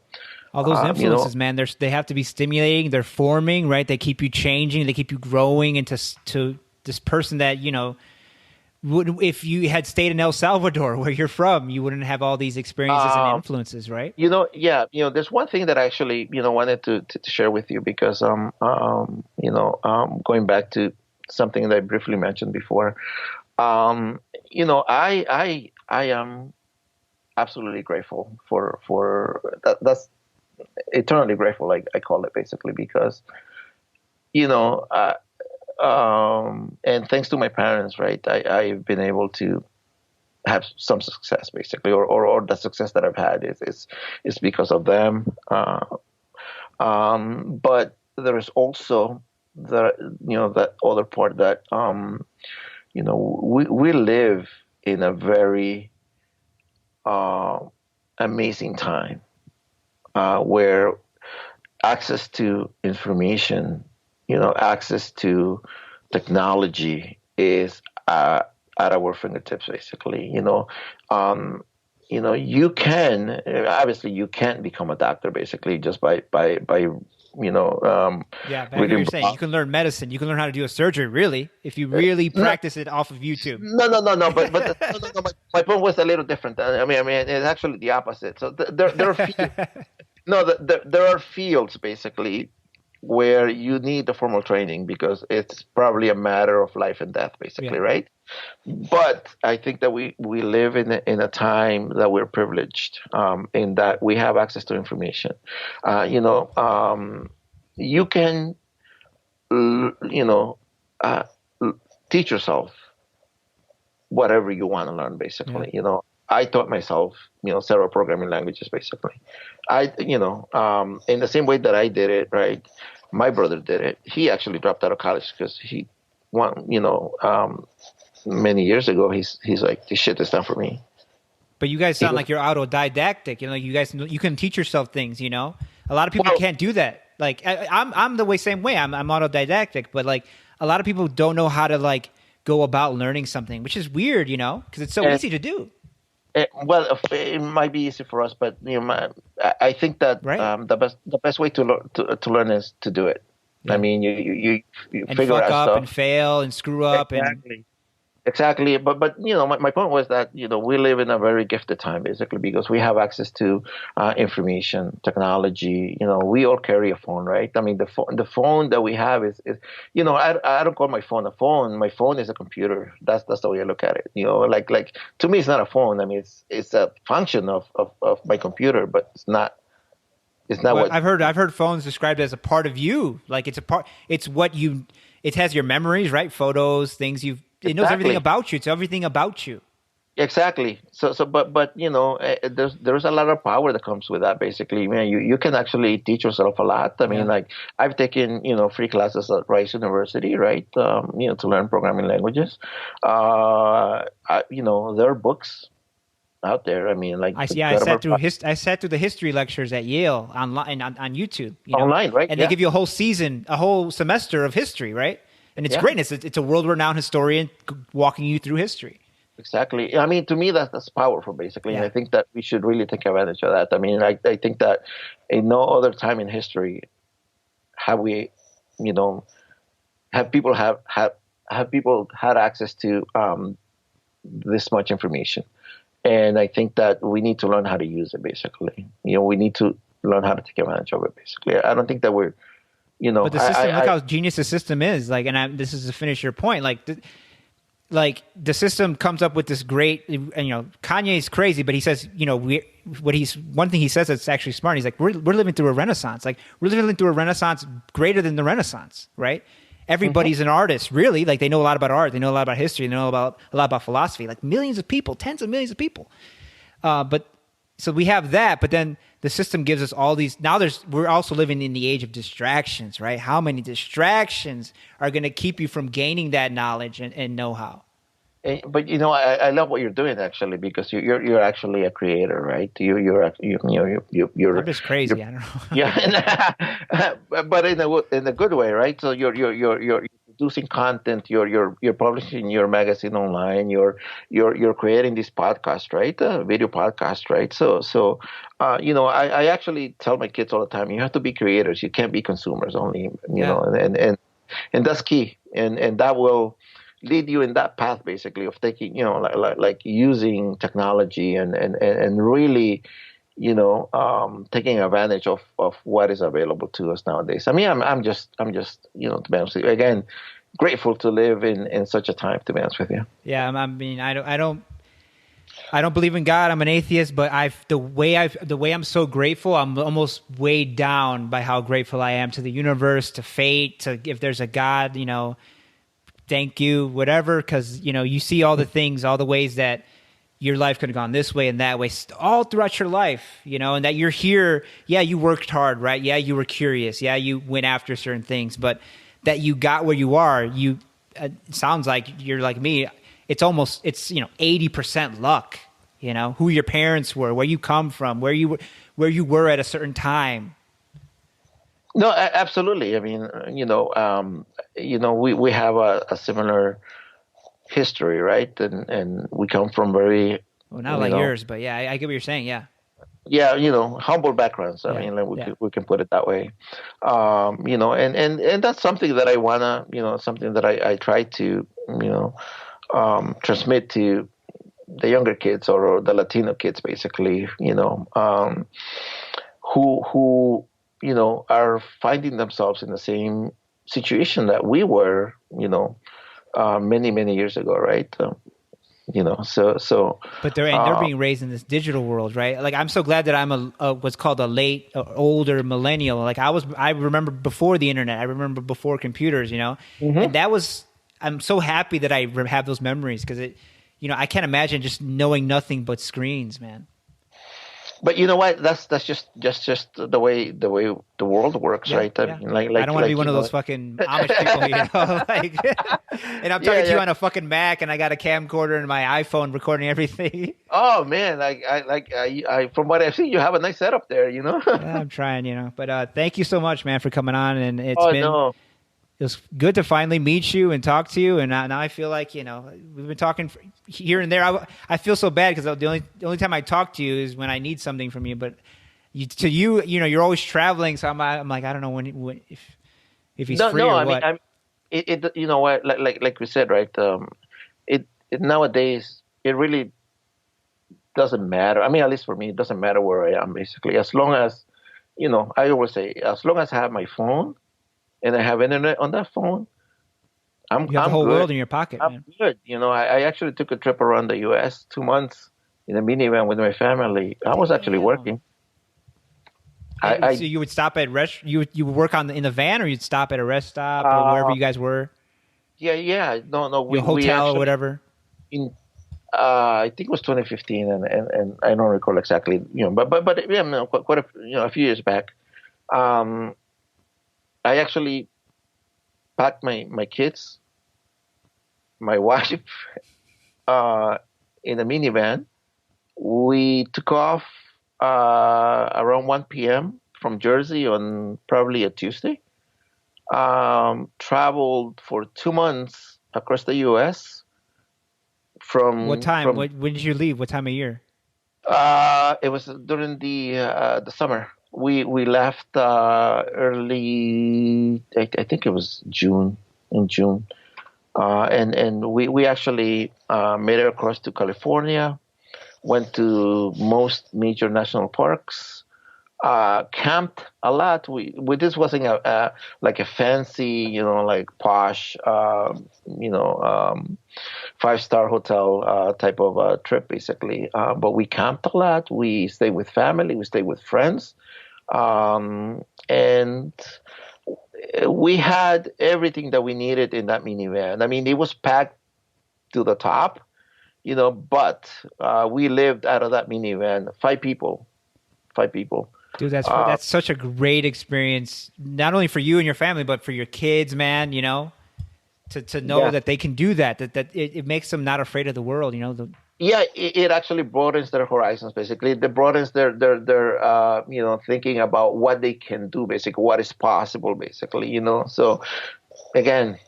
B: those
A: Um, you know,
B: influences, man, they have to be stimulating. They're forming, right? They keep you changing. They keep you growing to this person that if you had stayed in El Salvador, where you're from, you wouldn't have all these experiences and
A: um,
B: influences, right?
A: yeah, there's one thing that I actually, wanted to share with you because, going back to something that I briefly mentioned before, I am absolutely grateful for that. That's eternally grateful, like I call it, basically, because you know, and thanks to my parents, right, I've been able to have some success, basically, or the success that I've had is because of them. But there is also that other part that we live in a very uh, amazing time where access to information, access to technology is at our fingertips, basically. You can obviously you can't become a doctor basically just by
B: Yeah, but I hear
A: reading
B: you're saying you can learn medicine. You can learn how to do a surgery, really, if you really
A: no,
B: practice it off of YouTube.
A: no. But no. My point was a little different. I mean, it's actually the opposite. So there are no, there are fields basically where you need the formal training because it's probably a matter of life and death,
B: Yeah.
A: basically, right? But I think that we live in a time that we're privileged in that we have access to information. You can, you know, uh, teach yourself whatever you want to learn,
B: Yeah.
A: basically. I taught myself, several programming languages, basically. In the same way that I did it, right? My brother did it. He actually dropped out of college because many years ago, he's like, this shit is not for me.
B: But you guys
A: He
B: sound
A: was,
B: like you're autodidactic. You guys you can teach yourself things. A lot of people
A: well,
B: can't do that. Like I'm the same way. I'm autodidactic, but like a lot of people don't know how to like go about learning something, which is weird. Because it's so
A: and,
B: easy to do,
A: well, it might be easy for us, but I think that
B: right?
A: the best way to learn is to do it. I
B: Yeah.
A: mean, you
B: And
A: figure
B: fuck
A: out
B: up
A: stuff.
B: and fail and screw up and
A: Exactly. Exactly, but my point was that we live in a very gifted time basically because we have access to information, technology. We all carry a phone, right? I mean, the phone that we have is I don't call my phone a phone. My phone is a computer. That's the way I look at it. Like to me, it's not a phone. I mean, it's a function of my computer, but it's not
B: well,
A: what.
B: I've heard phones described as a part of you. Like it's a part. It's what you. It has your memories, right? Photos, things you've. It knows everything
A: Exactly.
B: about you. It's everything about you.
A: Exactly. But there's a lot of power that comes with that. Basically, man, you can actually teach yourself a lot. I mean,
B: Yeah.
A: like I've taken free classes at Rice University, right? To learn programming languages. There are books out there. I mean, like
B: I
A: the
B: see. Yeah,
A: grammar
B: I sat through the history lectures at Yale online on YouTube.
A: online, right?
B: And they
A: Yeah,
B: give you a whole season, a whole semester of history, right? And it's
A: yeah,
B: great. It's a world renowned historian walking you through history.
A: exactly. I mean, to me, that's powerful, basically, and
B: Yeah.
A: I think that we should really take advantage of that. I mean, I think that in no other time in history have we, you know, have people have people had access to this much information, and I think that we need to learn how to use it. Basically, we need to learn how to take advantage of it. Basically, I don't think that we're,
B: But the system, look how genius the system is. Like, this is to finish your point. Like the system comes up with this great, and Kanye's crazy, but he says, one thing he says that's actually smart. He's like, we're living through a renaissance. Like we're living through a renaissance greater than the Renaissance, right?
A: Mhm.
B: Everybody's an artist, really. Like they know a lot about art, they know a lot about history, they know a lot about philosophy. Like millions of people, tens of millions of people. But so we have that, but then the system gives us all these. Now we're also living in the age of distractions, right? How many distractions are going to keep you from gaining that knowledge and know-how?
A: But I love what you're doing actually because you're actually a creator, right?
B: I'm just
A: you're
B: crazy. I don't know.
A: yeah, but in a good way, right? So you're producing content, you're publishing your magazine online, you're creating this podcast, right? Video podcast, right? I actually tell my kids all the time, you have to be creators. You can't be consumers only,
B: Yeah.
A: and that's key, and that will lead you in that path basically of taking like using technology and really taking advantage of what is available to us nowadays. I mean, I'm just to be honest with you, again, grateful to live in such a time, to be honest with you.
B: Yeah. I mean, I don't believe in God. I'm an atheist, but the way I'm so grateful, I'm almost weighed down by how grateful I am to the universe, to fate, to if there's a God, thank you, whatever, because you see all the things, all the ways that your life could have gone this way and that way, all throughout your life, and that you're here. Yeah, you worked hard, right? Yeah, you were curious. Yeah, you went after certain things, but that you got where you are. You sounds like you're like me. It's 80% luck. Who your parents were, where you come from, where you were at a certain time.
A: No, absolutely. I mean, we have a similar history, right? And we come from very,
B: Well, not
A: you
B: like
A: know,
B: yours, but yeah, I get what you're saying. Yeah,
A: yeah, humble backgrounds. I
B: yeah,
A: mean, like
B: yeah.
A: we can put it that way. And that's something that I wanna, something that I try to, transmit to the younger kids or the Latino kids, basically, who are finding themselves in the same situation that we were, many many years ago, right? So
B: But they're
A: uh,
B: being raised in this digital world, right? Like I'm so glad that I'm a what's called a late, older millennial. Like I remember before the internet. I remember before computers, and
A: mhm.
B: that was. I'm so happy that I have those memories because I can't imagine just knowing nothing but screens, man.
A: But you know what? That's just the way the world works,
B: Yeah,
A: right? I
B: yeah.
A: mean, like
B: I don't
A: like
B: want to be
A: like
B: one
A: you
B: of those
A: know.
B: fucking Amish people, like. And I'm
A: Yeah,
B: talking to you
A: yeah.
B: on a fucking Mac, and I got a camcorder and my iPhone recording everything.
A: Oh man, I from what I've seen, you have a nice setup there, you know.
B: Yeah, I'm trying, But thank you so much, man, for coming on. And
A: Oh no.
B: it was good to finally meet you and talk to you. And now I feel like we've been talking here and there. I feel so bad because the only time I talk to you is when I need something from you. But you're always traveling, so I'm like I don't know when if if he's
A: No,
B: free
A: no.
B: or
A: I mean,
B: what.
A: you know what, like we said, right? It nowadays it really doesn't matter. I mean, at least for me, it doesn't matter where I am, basically, as long as, I always say, as long as I have my phone and I have internet on that phone, I'm
B: You have the
A: I'm
B: whole
A: good.
B: world in your pocket,
A: I'm
B: man.
A: good. I actually took a trip around the U.S. 2 months in a minivan with my family. I was actually
B: Damn.
A: working.
B: And so
A: I
B: you would stop at you would work in the van, or you'd stop at a rest stop or wherever
A: uh
B: you guys were,
A: yeah, yeah, no,
B: your
A: we
B: hotel or
A: actually
B: whatever.
A: in I think it was 2015, and I don't recall exactly, but yeah, no, quite a few years back. Um, I actually packed my kids, my wife, uh, in a minivan. We took off around 1 p.m. from Jersey on probably a Tuesday. Traveled for 2 months across the U.S.
B: What
A: from
B: time?
A: from
B: When did you leave? What time of year?
A: It was during the summer. We left early. I think it was in June, and we actually made it across to California. Went to most major national parks. Camped a lot. We this wasn't a like a fancy, like posh, 5-star hotel type of trip, basically. But we camped a lot. We stayed with family. We stayed with friends, and we had everything that we needed in that minivan. I mean, it was packed to the top, but we lived out of that minivan. Five people. Five people.
B: Dude,
A: Uh,
B: that's such a great experience, not only for you and your family, but for your kids, man. To know
A: yeah.
B: that they can do that. That it makes them not afraid of the world.
A: Yeah, it actually broadens their horizons. Basically, it broadens their thinking about what they can do. Basically, what is possible. Basically, So again,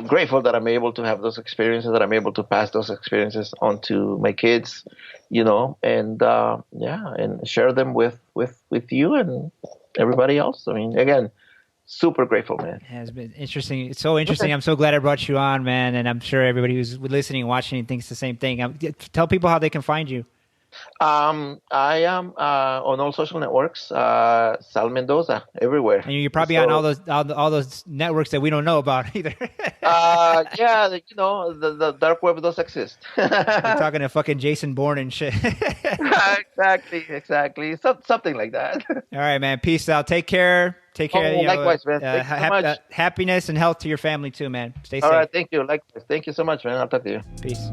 A: grateful that I'm able to have those experiences. That I'm able to pass those experiences on to my kids. And yeah, and share them with you and everybody else. I mean, again, super grateful, man.
B: It has been interesting. It's so
A: Okay.
B: interesting. I'm so glad I brought you on, man. And I'm sure everybody who's listening and watching thinks the same thing. Tell people how they can find you.
A: I am on all social networks, Sal Mendoza, everywhere.
B: And you're probably on
A: So,
B: all those networks that we don't know about either.
A: yeah, the dark web does exist.
B: You're talking to fucking Jason Bourne and shit.
A: Exactly. Something like that.
B: All right, man. Peace out. Take care. Take care.
A: Oh, likewise, man. Thank you so much.
B: Happiness and health to your family too, man. Stay
A: All
B: safe.
A: right, thank you. Likewise. Thank you so much, man. I'll talk to you.
B: Peace.